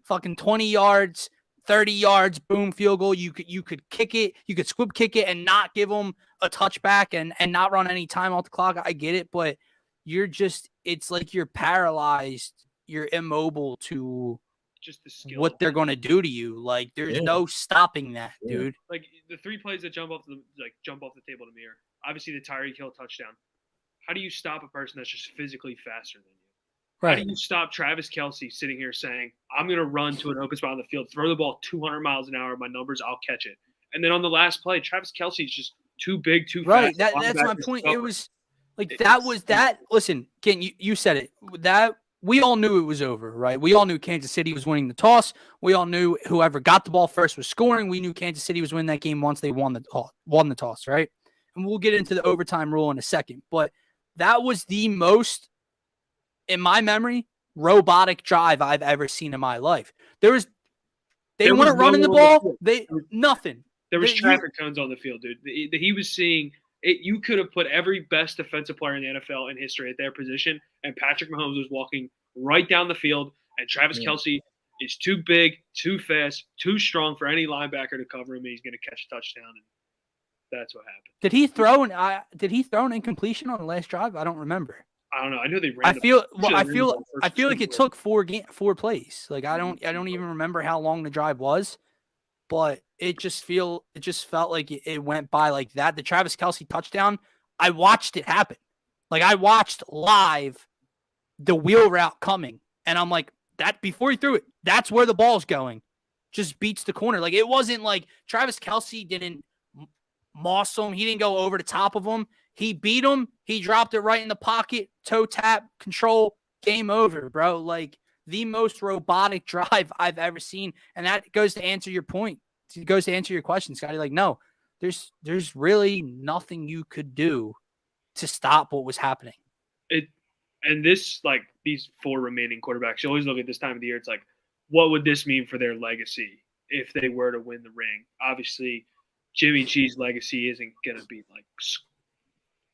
Fucking 20 yards, 30 yards, boom, field goal. You could kick it. You could squib kick it and not give them a touchback and not run any time off the clock. I get it, but it's like you're paralyzed. You're immobile to just the skill, what they're going to do to you. Like there's no stopping that, dude. Like the three plays that jump off the table to me are obviously the Tyreek Hill touchdown. How do you stop a person that's just physically faster than you? Right. How do you stop Travis Kelce sitting here saying, I'm going to run to an open spot on the field, throw the ball 200 miles an hour, my numbers, I'll catch it. And then on the last play, Travis Kelce is just too big, too fast. Right, that's my point. It was like that. Listen, Ken, you said it. That we all knew it was over, right? We all knew Kansas City was winning the toss. We all knew whoever got the ball first was scoring. We knew Kansas City was winning that game once they won the toss, right? And we'll get into the overtime rule in a second. But that was the most, in my memory, robotic drive I've ever seen in my life. They weren't running the ball. Nothing. There was traffic cones on the field, dude. He was seeing it. You could have put every best defensive player in the NFL in history at their position, and Patrick Mahomes was walking right down the field, and Travis Kelce is too big, too fast, too strong for any linebacker to cover him, and he's going to catch a touchdown. And that's what happened. Did he throw an incompletion on the last drive? I don't remember. I don't know. I know they ran. I feel like it took four plays. Like I don't even remember how long the drive was, but it just felt like it went by like that. The Travis Kelce touchdown, I watched it happen. Like I watched live the wheel route coming, and I'm like, that before he threw it, that's where the ball's going. Just beats the corner. Like it wasn't like Travis Kelce didn't moss him. He didn't go over the top of him. He beat him. He dropped it right in the pocket, toe tap, control, game over, bro. Like the most robotic drive I've ever seen. And that goes to answer your point. It goes to answer your question, Scotty. Like, no, there's really nothing you could do to stop what was happening. And this, like these 4 remaining quarterbacks, you always look at this time of the year. It's like, what would this mean for their legacy if they were to win the ring? Obviously, Jimmy G's legacy isn't going to be like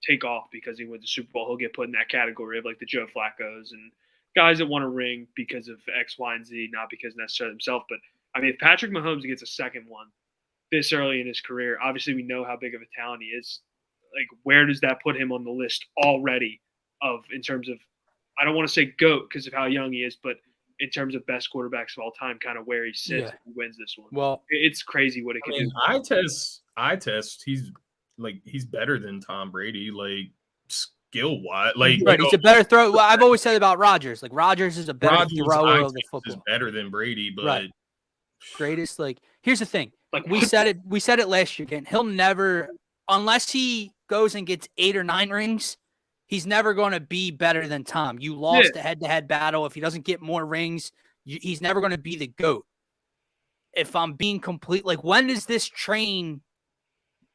take off because he wins the Super Bowl. He'll get put in that category of like the Joe Flacco's and guys that want a ring because of X, Y, and Z, not because necessarily himself. But I mean, if Patrick Mahomes gets a second one this early in his career, obviously we know how big of a talent he is. Like, where does that put him on the list already in terms of, I don't want to say GOAT because of how young he is, but in terms of best quarterbacks of all time, kind of where he sits if he wins this one. Well, it's crazy what it can do. Eye test, he's better than Tom Brady, like skill wise. Like right, he's a better thrower. Well, I've always said about Rodgers, like Rodgers is a better thrower of the football. Is better than Brady, but right. Greatest. Like, here's the thing. Like we said it last year again. He'll never, unless he goes and gets 8 or 9 rings, he's never going to be better than Tom. You lost the head-to-head battle. If he doesn't get more rings, he's never going to be the GOAT. If I'm being complete, like when does this train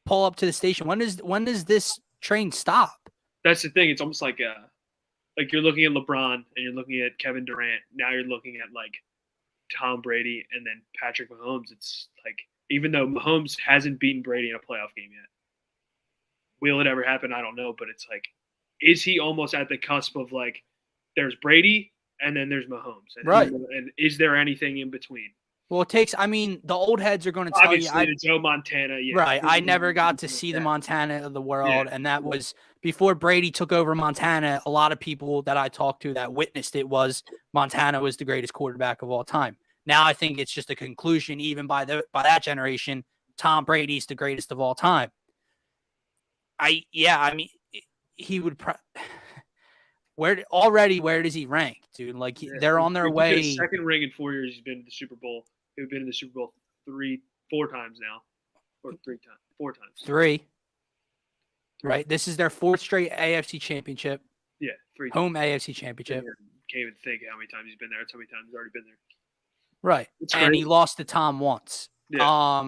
pull up to the station? When does this train stop? That's the thing. It's almost like you're looking at LeBron and you're looking at Kevin Durant. Now you're looking at like Tom Brady and then Patrick Mahomes. It's like, even though Mahomes hasn't beaten Brady in a playoff game yet, will it ever happen? I don't know, but it's like, is he almost at the cusp of like, there's Brady and then there's Mahomes, and is there anything in between? Well, the old heads are going to tell obviously the Joe Montana, right? I never got to see the Montana of the world, and that was before Brady took over Montana. A lot of people that I talked to that witnessed it was Montana was the greatest quarterback of all time. Now I think it's just a conclusion, even by that generation, Tom Brady's the greatest of all time. He would. Where does he rank, dude? Like they're on their way. Second ring in 4 years. He's been to the Super Bowl. He's been in the Super Bowl 4 times now, or 4 times. 3. Right. This is their 4th straight AFC championship. Yeah, 3 times. Home AFC championship. Can't even think how many times he's been there. That's how many times he's already been there. Right. And he lost to Tom once. Yeah.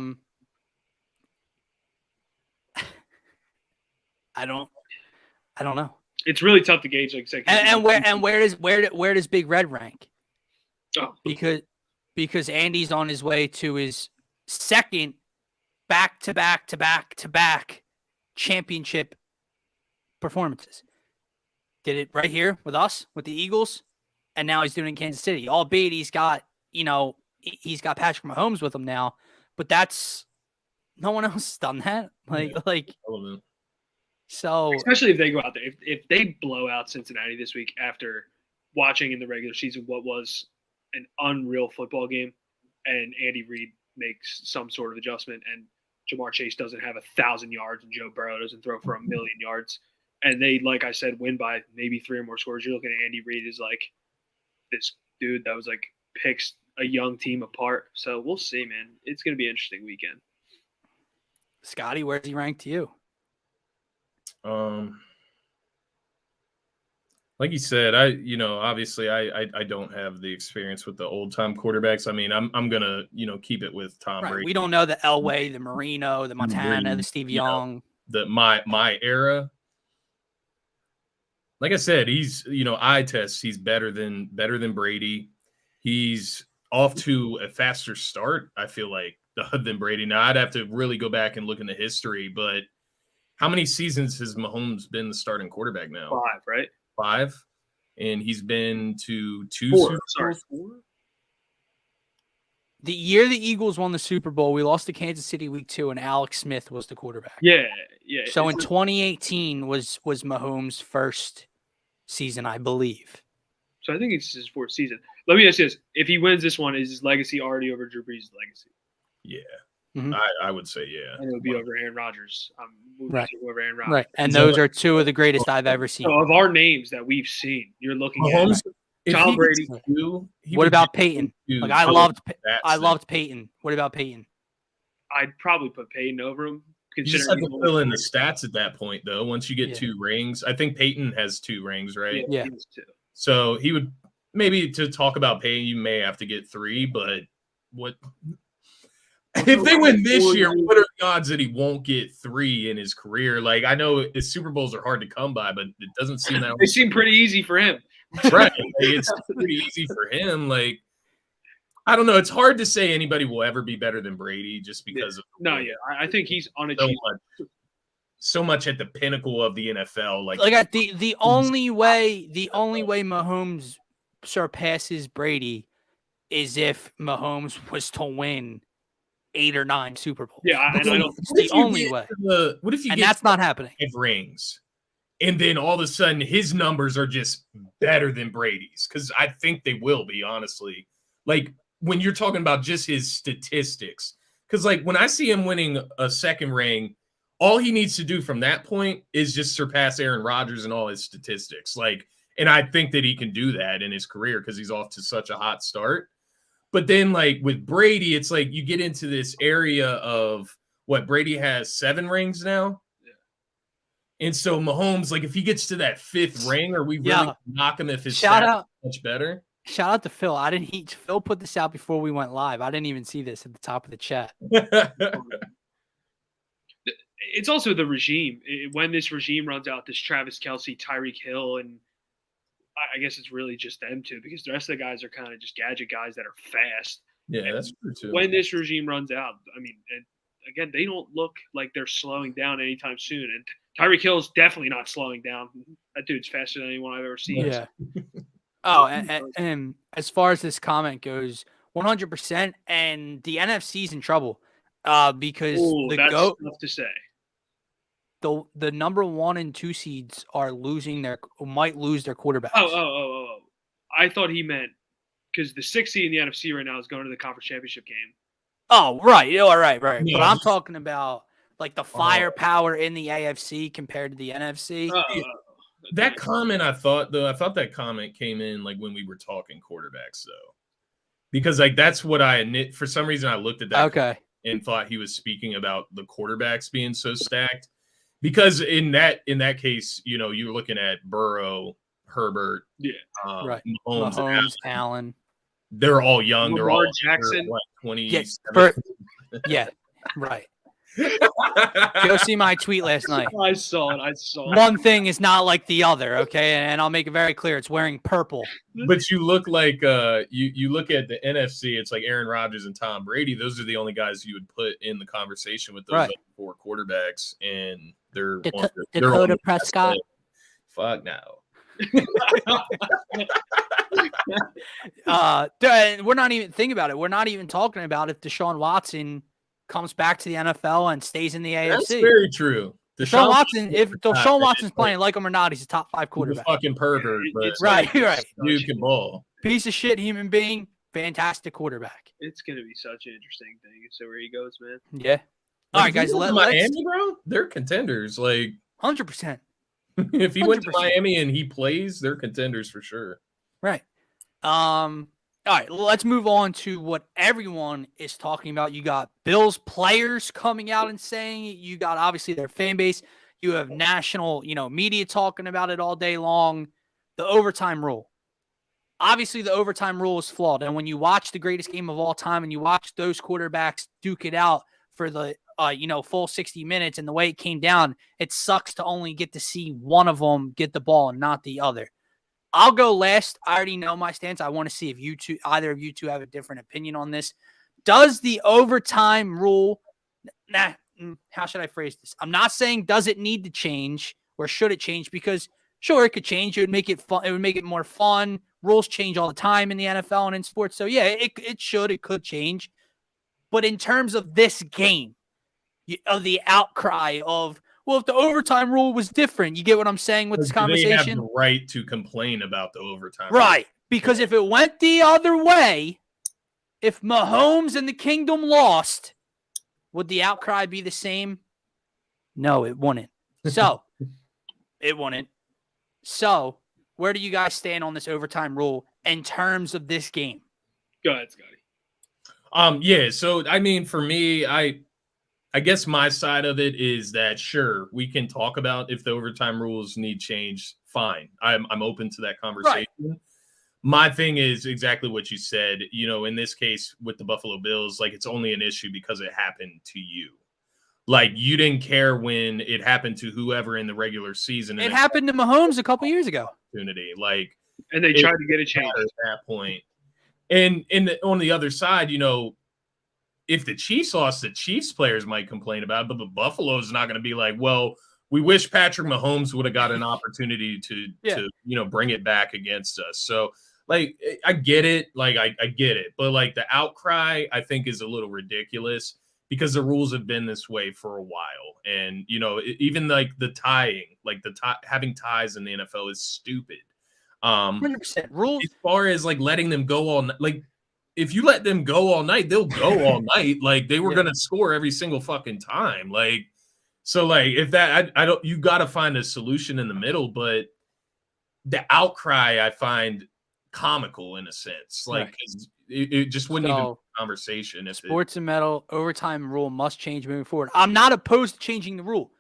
I don't know. It's really tough to gauge, like where does Big Red rank? Oh, because Andy's on his way to his 2nd back-to-back championship performances. Did it right here with us, with the Eagles, and now he's doing it in Kansas City. Albeit he's got Patrick Mahomes with him now, but that's no one else has done that. So especially if they go out there, if they blow out Cincinnati this week after watching in the regular season what was an unreal football game, and Andy Reid makes some sort of adjustment, and Jamar Chase doesn't have 1,000 yards, and Joe Burrow doesn't throw for 1,000,000 yards, and they, like I said, win by maybe 3 or more scores, you're looking at Andy Reid as like this dude that was like picks a young team apart. So we'll see, man. It's going to be an interesting weekend. Scotty, where's he ranked to you? Like you said, obviously I don't have the experience with the old time quarterbacks. I mean, I'm gonna, keep it with Tom Brady. We don't know the Elway, the Marino, the Montana, the Steve Young. My era. Like I said, he's, eye test. He's better than Brady. He's off to a faster start, I feel like, than Brady. Now I'd have to really go back and look into history, but how many seasons has Mahomes been the starting quarterback now? 5, right? 5, and he's been to 2 Super Bowls. 4. The year the Eagles won the Super Bowl, we lost to Kansas City week 2, and Alex Smith was the quarterback. Yeah. So in 2018 was Mahomes' first season, I believe. So I think it's his 4th season. Let me ask you this: if he wins this one, is his legacy already over Drew Brees' legacy? Yeah, Mhm. I would say yeah. And it would be over Aaron Rodgers. Right. Over Aaron Rodgers. Right, and those are 2 of the greatest I've ever seen. So of our names that we've seen, you're looking Mahomes, at Tom Brady. What about Peyton? Like I loved Peyton. What about Peyton? I'd probably put Peyton over him. You just have to fill in the stats at that point, though. Once you get 2 rings, I think Peyton has 2 rings, right? Yeah. He has 2. So he would maybe to talk about Peyton, you may have to get 3, but what if they win this year? What are the odds that he won't get 3 in his career? Like I know his Super Bowls are hard to come by, but it doesn't seem that they seem pretty easy for him. Right. Like, it's pretty easy for him. Like I don't know. It's hard to say anybody will ever be better than Brady just because of I think he's unachievable. So much at the pinnacle of the NFL. Like the only way Mahomes surpasses Brady is if Mahomes was to win 8 or 9 Super Bowls. Yeah, I don't. It's the only way. What if you and get that's not happening? 5 rings, and then all of a sudden his numbers are just better than Brady's? Because I think they will be, honestly. Like when you're talking about just his statistics, because like when I see him winning a 2nd ring, all he needs to do from that point is just surpass Aaron Rodgers and all his statistics. Like, and I think that he can do that in his career because he's off to such a hot start. But then, like with Brady, it's like you get into this area of what Brady has 7 rings now. Yeah. And so Mahomes, like if he gets to that 5th ring, are we really knock him if his stats much better? Shout out to Phil. Phil put this out before we went live. I didn't even see this at the top of the chat. It's also the regime. When this regime runs out, this Travis Kelce, Tyreek Hill, and I guess it's really just them 2 because the rest of the guys are kind of just gadget guys that are fast. Yeah, that's true too. When this regime runs out, I mean, and again, they don't look like they're slowing down anytime soon. And Tyreek Hill is definitely not slowing down. That dude's faster than anyone I've ever seen. Yeah. And as far as this comment goes, 100%, and the NFC's in trouble because that's tough to say. The number 1 and 2 seeds are might lose their quarterbacks. Oh. I thought he meant because the 6th seed in the NFC right now is going to the conference championship game. Oh, right. Oh, right. Yeah. But I'm talking about like the firepower in the AFC compared to the NFC. That comment, I thought that comment came in like when we were talking quarterbacks, though, because like that's what for some reason I looked at that and thought he was speaking about the quarterbacks being so stacked. Because in that case, you know, you're looking at Burrow, Herbert, right, Mahomes, Allen. They're all young. They're all Jackson. 20. Yeah, right. Go see my tweet last night. I saw it. One thing is not like the other, okay? And I'll make it very clear. It's wearing purple. But you look like you look at the NFC, it's like Aaron Rodgers and Tom Brady. Those are the only guys you would put in the conversation with those other 4 quarterbacks, and they're Dakota Prescott. Fuck no. We're not even thinking about it. We're not even talking about if Deshaun Watson comes back to the NFL and stays in the AFC. That's very true. Deshaun Watson, if Deshaun Watson's playing, like him or not, he's a top 5 quarterback. Fucking pervert, but right. Dude can ball. Piece of shit human being, fantastic quarterback. It's gonna be such an interesting thing. So where he goes, man. Yeah. All right, guys. Miami, bro, they're contenders. Like 100%. If he went to Miami and he plays, they're contenders for sure. Right. All right, let's move on to what everyone is talking about. You got Bills players coming out and saying it. You got obviously their fan base. You have national, media talking about it all day long. The overtime rule. Obviously, the overtime rule is flawed. And when you watch the greatest game of all time and you watch those quarterbacks duke it out for the full 60 minutes and the way it came down, it sucks to only get to see one of them get the ball and not the other. I'll go last. I already know my stance. I want to see if either of you two have a different opinion on this. Does the overtime rule, how should I phrase this? I'm not saying does it need to change or should it change, because sure, it could change. It would make it fun. It would make it more fun, Rules change all the time in the NFL and in sports. So, yeah, it could change. But in terms of this game, of the outcry of, well, if the overtime rule was different, you get what I'm saying with this conversation? They have the right to complain about the overtime right. Rule. Because if it went the other way, if Mahomes and the kingdom lost, would the outcry be the same? No, it wouldn't. So, it wouldn't. So, where do you guys stand on this overtime rule in terms of this game? Go ahead, Scotty. Yeah, so I mean, for me, I guess my side of it is that sure, we can talk about if the overtime rules need change. Fine, I'm open to that conversation. Right. My thing is exactly what you said. You know, in this case with the Buffalo Bills, like it's only an issue because it happened to you. Like you didn't care when it happened to whoever in the regular season. It happened to Mahomes a couple years ago. Like, and they tried to get it changed at that point. And on the other side, you know, if the Chiefs lost, the Chiefs players might complain about it, but the Buffalo is not going to be like, well, we wish Patrick Mahomes would have got an opportunity to you know, bring it back against us. So, like, I get it. Like, I get it. But, like, the outcry, I think, is a little ridiculous because the rules have been this way for a while. And, you know, even, like, the tying, like, having ties in the NFL is stupid. 100% rules. As far as, like, letting them go all night, like, if you let them go all night, they'll go all night. Like, they were going to score every single fucking time. Like, so, like, if that, I don't, you got to find a solution in the middle. But the outcry, I find comical in a sense. Like, it just wouldn't even be a conversation. If sports and metal overtime rule must change moving forward. I'm not opposed to changing the rule.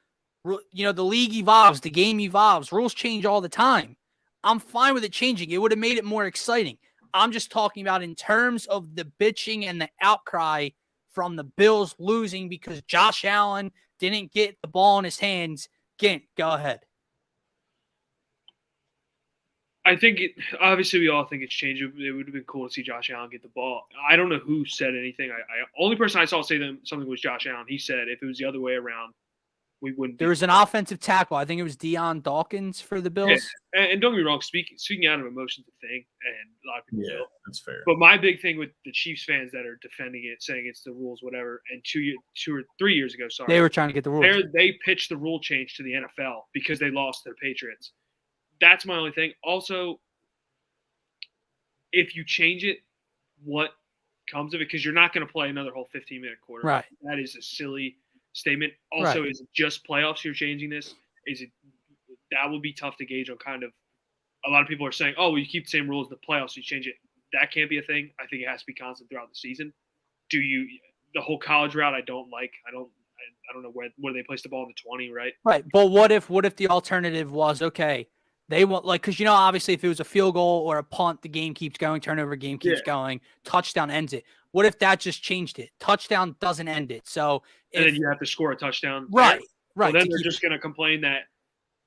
You know, the league evolves, the game evolves, rules change all the time. I'm fine with it changing. It would have made it more exciting. I'm just talking about in terms of the bitching and the outcry from the Bills losing because Josh Allen didn't get the ball in his hands. Gint, go ahead. I think obviously we all think it's changed. It would have been cool to see Josh Allen get the ball. I don't know who said anything. I only person I saw say something was Josh Allen. He said if it was the other way around, we wouldn't. There was an offensive tackle. I think it was Deion Dawkins for the Bills. Yeah. And don't get me wrong, speaking out of emotion's a thing, and a lot of people do. That's fair. But my big thing with the Chiefs fans that are defending it, saying it's the rules, whatever, and 2 or 3 years ago, they were trying to get the rules. They pitched the rule change to the NFL because they lost their Patriots. That's my only thing. Also, if you change it, what comes of it? Because you're not going to play another whole 15-minute quarter. Right. That is a silly statement. Also, is it just playoffs you're changing this? That would be tough to gauge on kind of – a lot of people are saying, oh, well, you keep the same rules in the playoffs, you change it. That can't be a thing. I think it has to be constant throughout the season. The whole college route I don't like. I don't know where they place the ball in the 20, right? Right. But what if the alternative was, okay, they want, like, because, you know, obviously if it was a field goal or a punt, the game keeps going, turnover game keeps going, touchdown ends it. What if that just changed it? Touchdown doesn't end it. So and then you have to score a touchdown. Right. Well, then they're just going to complain that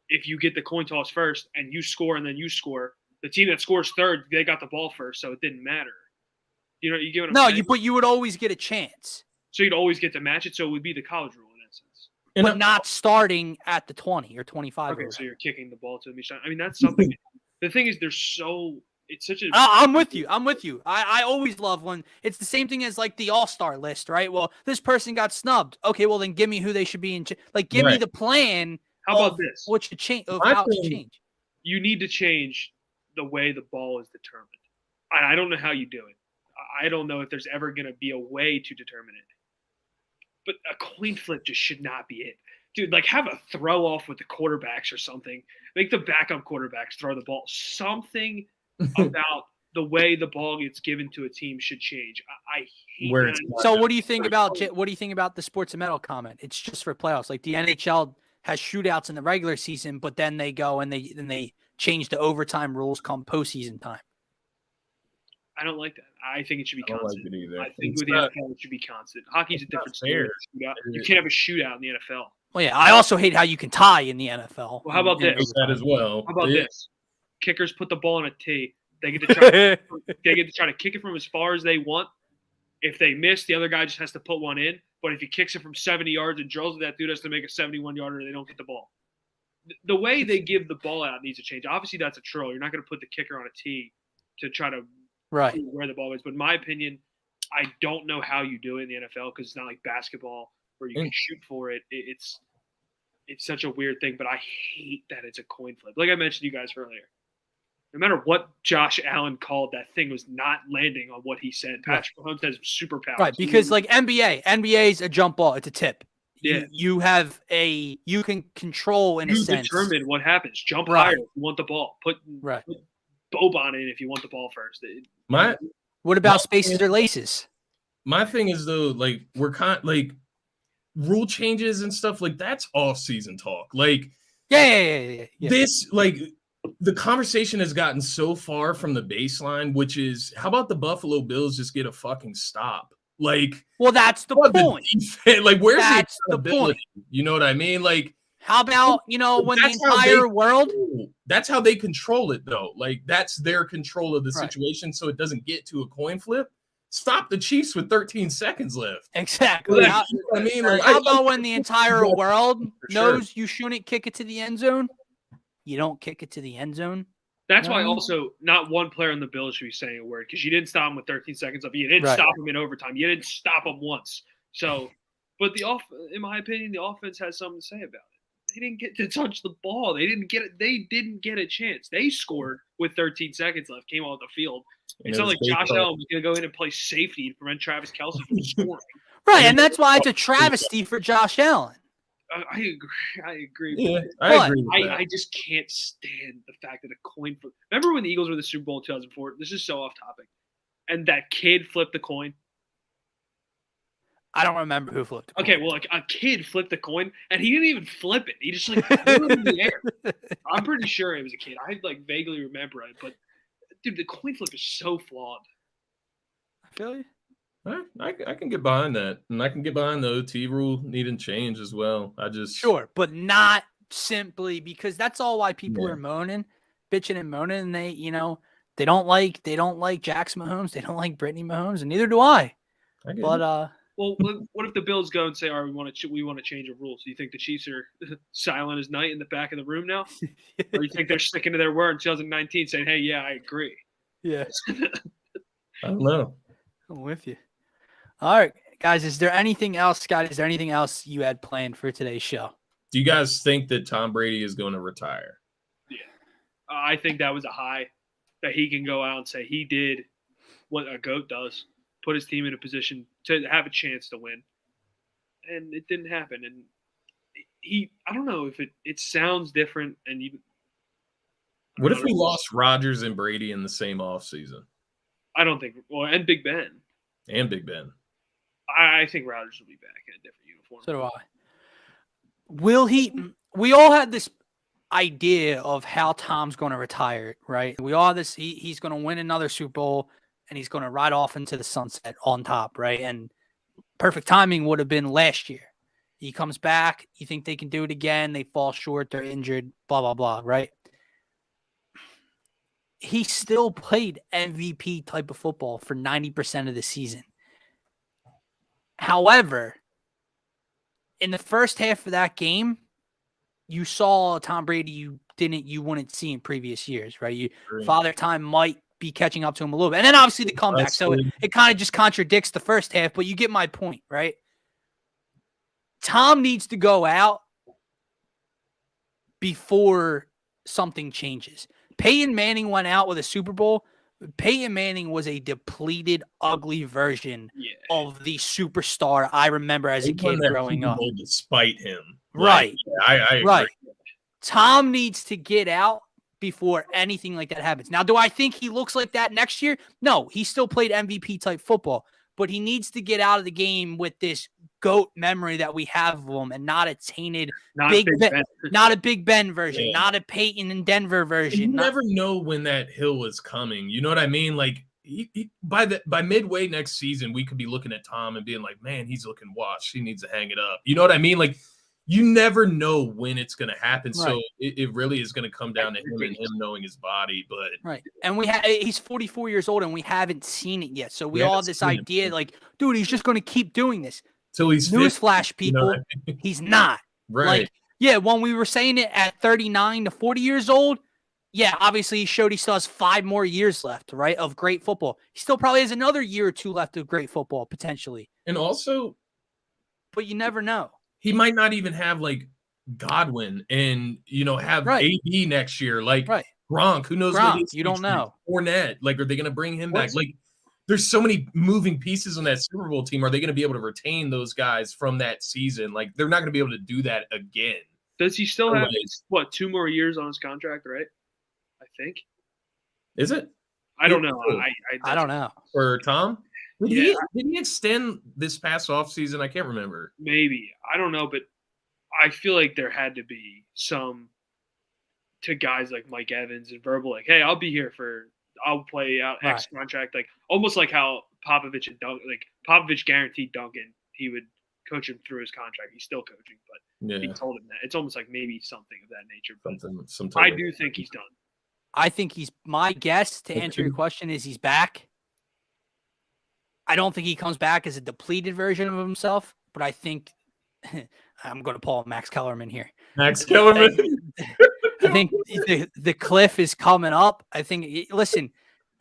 if you get the coin toss first and you score and then you score, the team that scores third, they got the ball first, so it didn't matter. You know, you get what I'm saying? But you would always get a chance. So you'd always get to match it, so it would be the college rule in essence. But not starting at the 20 or 25. Okay, so you're kicking the ball to the shot. I mean, that's something. The thing is, it's such a. I'm with you. I always love when it's the same thing as like the all-star list, right? Well, this person got snubbed. Okay, well then give me who they should be in. Like, give me the plan. How about this? What should change? Of how to change. You need to change the way the ball is determined. And I don't know how you do it. I don't know if there's ever going to be a way to determine it. But a coin flip just should not be it. Dude, like have a throw off with the quarterbacks or something. Make the backup quarterbacks throw the ball. Something about the way the ball gets given to a team should change. I hate that. So what do you think about the sports and metal comment? It's just for playoffs. Like the NHL has shootouts in the regular season, but then they go and they change the overtime rules come postseason time. I don't like that. I think it should be constant. I don't like it either. I think with the NFL it should be constant. Hockey's a different story. You can't have a shootout in the NFL. Well, yeah. I also hate how you can tie in the NFL. Well, how about this? That as well. How about this? Kickers put the ball in a tee. They get to try to kick it from as far as they want. If they miss, the other guy just has to put one in. But if he kicks it from 70 yards and drills it, that dude has to make a 71-yarder and they don't get the ball. The way they give the ball out needs to change. Obviously, that's a troll. You're not going to put the kicker on a tee to try to Right. where the ball is. But in my opinion, I don't know how you do it in the NFL because it's not like basketball where you can shoot for it. It's such a weird thing, but I hate that it's a coin flip. Like I mentioned to you guys earlier, no matter what Josh Allen called, that thing was not landing on what he said. Patrick Mahomes has superpowers. Right, because like NBA is a jump ball. It's a tip. Yeah. You can control in a sense. You determine what happens. Jump higher if you want the ball. Put Boban in if you want the ball first. What about spaces or laces? My thing is though, like we're like rule changes and stuff like that's off-season talk. Like yeah. This like the conversation has gotten so far from the baseline, which is how about the Buffalo Bills just get a fucking stop? Like, well, that's the point. Like, where's that's the point? You know what I mean? Like, how about when the entire world? That's how they control it, though. Like, that's their control of the situation, so it doesn't get to a coin flip. Stop the Chiefs with 13 seconds left. Exactly. Like, I mean, like, how about when the entire world knows you shouldn't kick it to the end zone? You don't kick it to the end zone. That's why also not one player on the Bills should be saying a word because you didn't stop him with 13 seconds left. You didn't stop him in overtime. You didn't stop him once. So, but in my opinion, the offense has something to say about it. They didn't get to touch the ball. They didn't get it. They didn't get a chance. They scored with 13 seconds left. Came off the field. It's not like Josh Allen was going to go in and play safety to prevent Travis Kelce from scoring. Right, and that's why it's a travesty for Josh Allen. I agree. Yeah, I agree. I just can't stand the fact that a coin flip. Remember when the Eagles were in the Super Bowl in 2004? This is so off topic. And that kid flipped the coin. I don't remember who flipped the coin. Okay, well, like a kid flipped the coin, and he didn't even flip it. He just like threw it in the air. I'm pretty sure it was a kid. I like vaguely remember it, but dude, the coin flip is so flawed. I feel you. I can get behind that, and I can get behind the OT rule needing change as well. Sure, but not simply because that's all why people are moaning, bitching and moaning, and they don't like Jackson Mahomes, they don't like Brittany Mahomes, and neither do I. But well, what if the Bills go and say, "All right, we want to change a rule"? So you think the Chiefs are silent as night in the back of the room now, or you think they're sticking to their word in 2019, saying, "Hey, yeah, I agree"? Yeah, I don't know. I'm with you. All right, guys, is there anything else, Scott? Is there anything else you had planned for today's show? Do you guys think that Tom Brady is going to retire? Yeah. I think that was a high that he can go out and say he did what a GOAT does, put his team in a position to have a chance to win. And it didn't happen. And I don't know if it sounds different. And even what if we lost Rodgers and Brady in the same offseason? I don't think – well, and Big Ben. And Big Ben. I think Rodgers will be back in a different uniform. So do I. Will he? We all had this idea of how Tom's going to retire, right? We all had this. He's going to win another Super Bowl, and he's going to ride off into the sunset on top, right? And perfect timing would have been last year. He comes back. You think they can do it again? They fall short. They're injured. Blah blah blah. Right? He still played MVP type of football for 90% of the season. However, in the first half of that game, you saw Tom Brady you wouldn't see in previous years, right? Father Time might be catching up to him a little bit. And then obviously the comeback. So it kind of just contradicts the first half, but you get my point, right? Tom needs to go out before something changes. Peyton Manning went out with a Super Bowl. Peyton Manning was a depleted, ugly version of the superstar I remember as a kid growing up. Despite him. Right. I agree. Right. Tom needs to get out before anything like that happens. Now, do I think he looks like that next year? No, he still played MVP type football, but he needs to get out of the game with this GOAT memory that we have of him and not a tainted not a Big Ben version, not a Peyton in Denver version. You never know when that hill is coming. You know what I mean? Like by midway next season, we could be looking at Tom and being like, man, he's looking washed. He needs to hang it up. You know what I mean? Like you never know when it's going to happen. Right. So it really is going to come down to him and him knowing his body. But right. And he's 44 years old and we haven't seen it yet. So we all have this idea like, dude, he's just going to keep doing this. Till he's newsflash, people, he's not. Right. Like, yeah, when we were saying it at 39 to 40 years old, yeah, obviously he showed he still has 5 more years left, right, of great football. He still probably has another year or 2 left of great football, potentially. And also, but you never know. He might not even have like Godwin and have AB next year. Like Gronk, who knows what his you don't know. Fournette, like, are they going to bring him back? Like, there's so many moving pieces on that Super Bowl team. Are they going to be able to retain those guys from that season? Like, they're not going to be able to do that again. Does he still have 2 more years on his contract? Right, I think. Is it? I don't know. I don't know. For Tom? Did he extend this past offseason? I can't remember. Maybe. I don't know, but I feel like there had to be some to guys like Mike Evans and verbal, like, hey, I'll play out X contract, like almost like how Popovich and Popovich guaranteed Duncan he would coach him through his contract. He's still coaching, but he told him that. It's almost like maybe something of that nature. But I do think he's done. I think my guess to answer your question is he's back. I don't think he comes back as a depleted version of himself, but I think I'm going to pull Max Kellerman here. Max Kellerman. I think the cliff is coming up. I think, listen,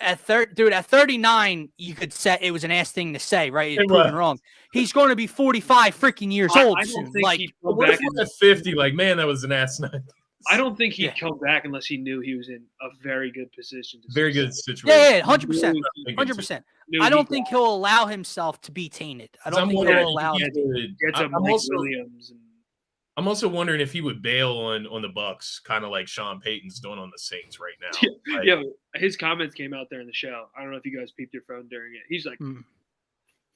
at 39, you could say it was an ass thing to say, right? You're proven wrong. He's going to be 45 freaking years old soon. Like, what if we're at 50? Like, man, that was an ass night. I don't think he'd come back unless he knew he was in a very good position. Very good situation. Yeah, 100%. 100%. I don't think he'll allow himself to be tainted. I don't think he'll allow him to get some Mike Williams. I'm also wondering if he would bail on the Bucks, kind of like Sean Payton's doing on the Saints right now. Yeah, his comments came out there in the show. I don't know if you guys peeped your phone during it. He's like,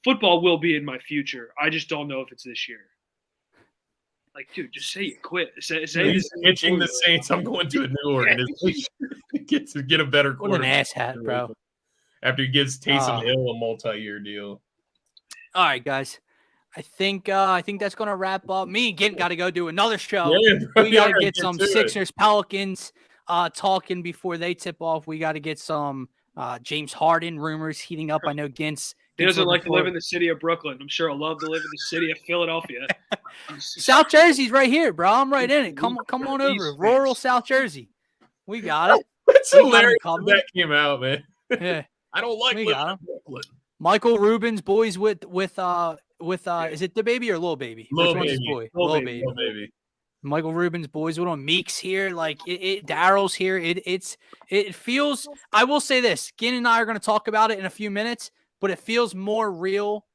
football will be in my future. I just don't know if it's this year. Like, dude, just say you quit. Say he's pitching the Saints. I'm going to a new organization to get a better quarterback. What an asshat, bro. After he gives Taysom Hill a multi-year deal. All right, guys. I think that's going to wrap up. Me and Gint got to go do another show. Yeah, we got to get some Sixers, Pelicans talking before they tip off. We got to get some James Harden rumors heating up. I know Gint's. He doesn't like to live in the city of Brooklyn. I'm sure he'll love to live in the city of Philadelphia. South Jersey's right here, bro. I'm right in it. Come on over. Rural South Jersey. We got it. It's hilarious that came out, man. Yeah. I don't like living in Brooklyn. Michael Rubin's boys with is it the baby or Lil Baby? Lil Baby. Michael Rubin's boys with him. Meek's here. Like Daryl's here. It feels. I will say this. Ginn and I are going to talk about it in a few minutes, but it feels more real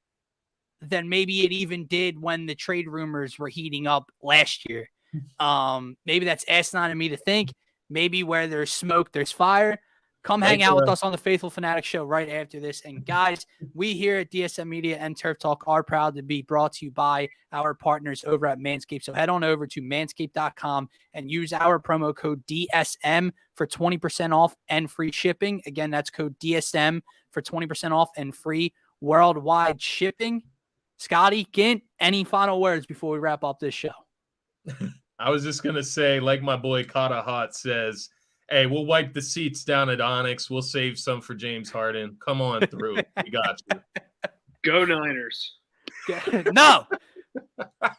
than maybe it even did when the trade rumors were heating up last year. Maybe that's asinine of me to think. Maybe where there's smoke, there's fire. Come hang out with us on the Faithful Fanatic Show right after this. And guys, we here at DSM Media and Turf Talk are proud to be brought to you by our partners over at Manscaped. So head on over to manscaped.com and use our promo code DSM for 20% off and free shipping. Again, that's code DSM for 20% off and free worldwide shipping. Scotty, Gint, any final words before we wrap up this show? I was just going to say, like my boy Kata Hot says, hey, we'll wipe the seats down at Onyx. We'll save some for James Harden. Come on through. We got you. Go Niners. No.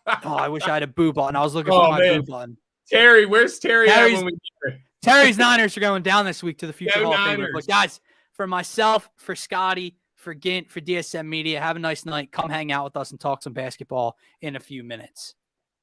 I wish I had a boo button. I was looking for my boo button. Terry, where's Terry at when we get there? Terry's Niners are going down this week to the future Hall of Fame. But guys, for myself, for Scotty, for Gint, for DSM Media, have a nice night. Come hang out with us and talk some basketball in a few minutes.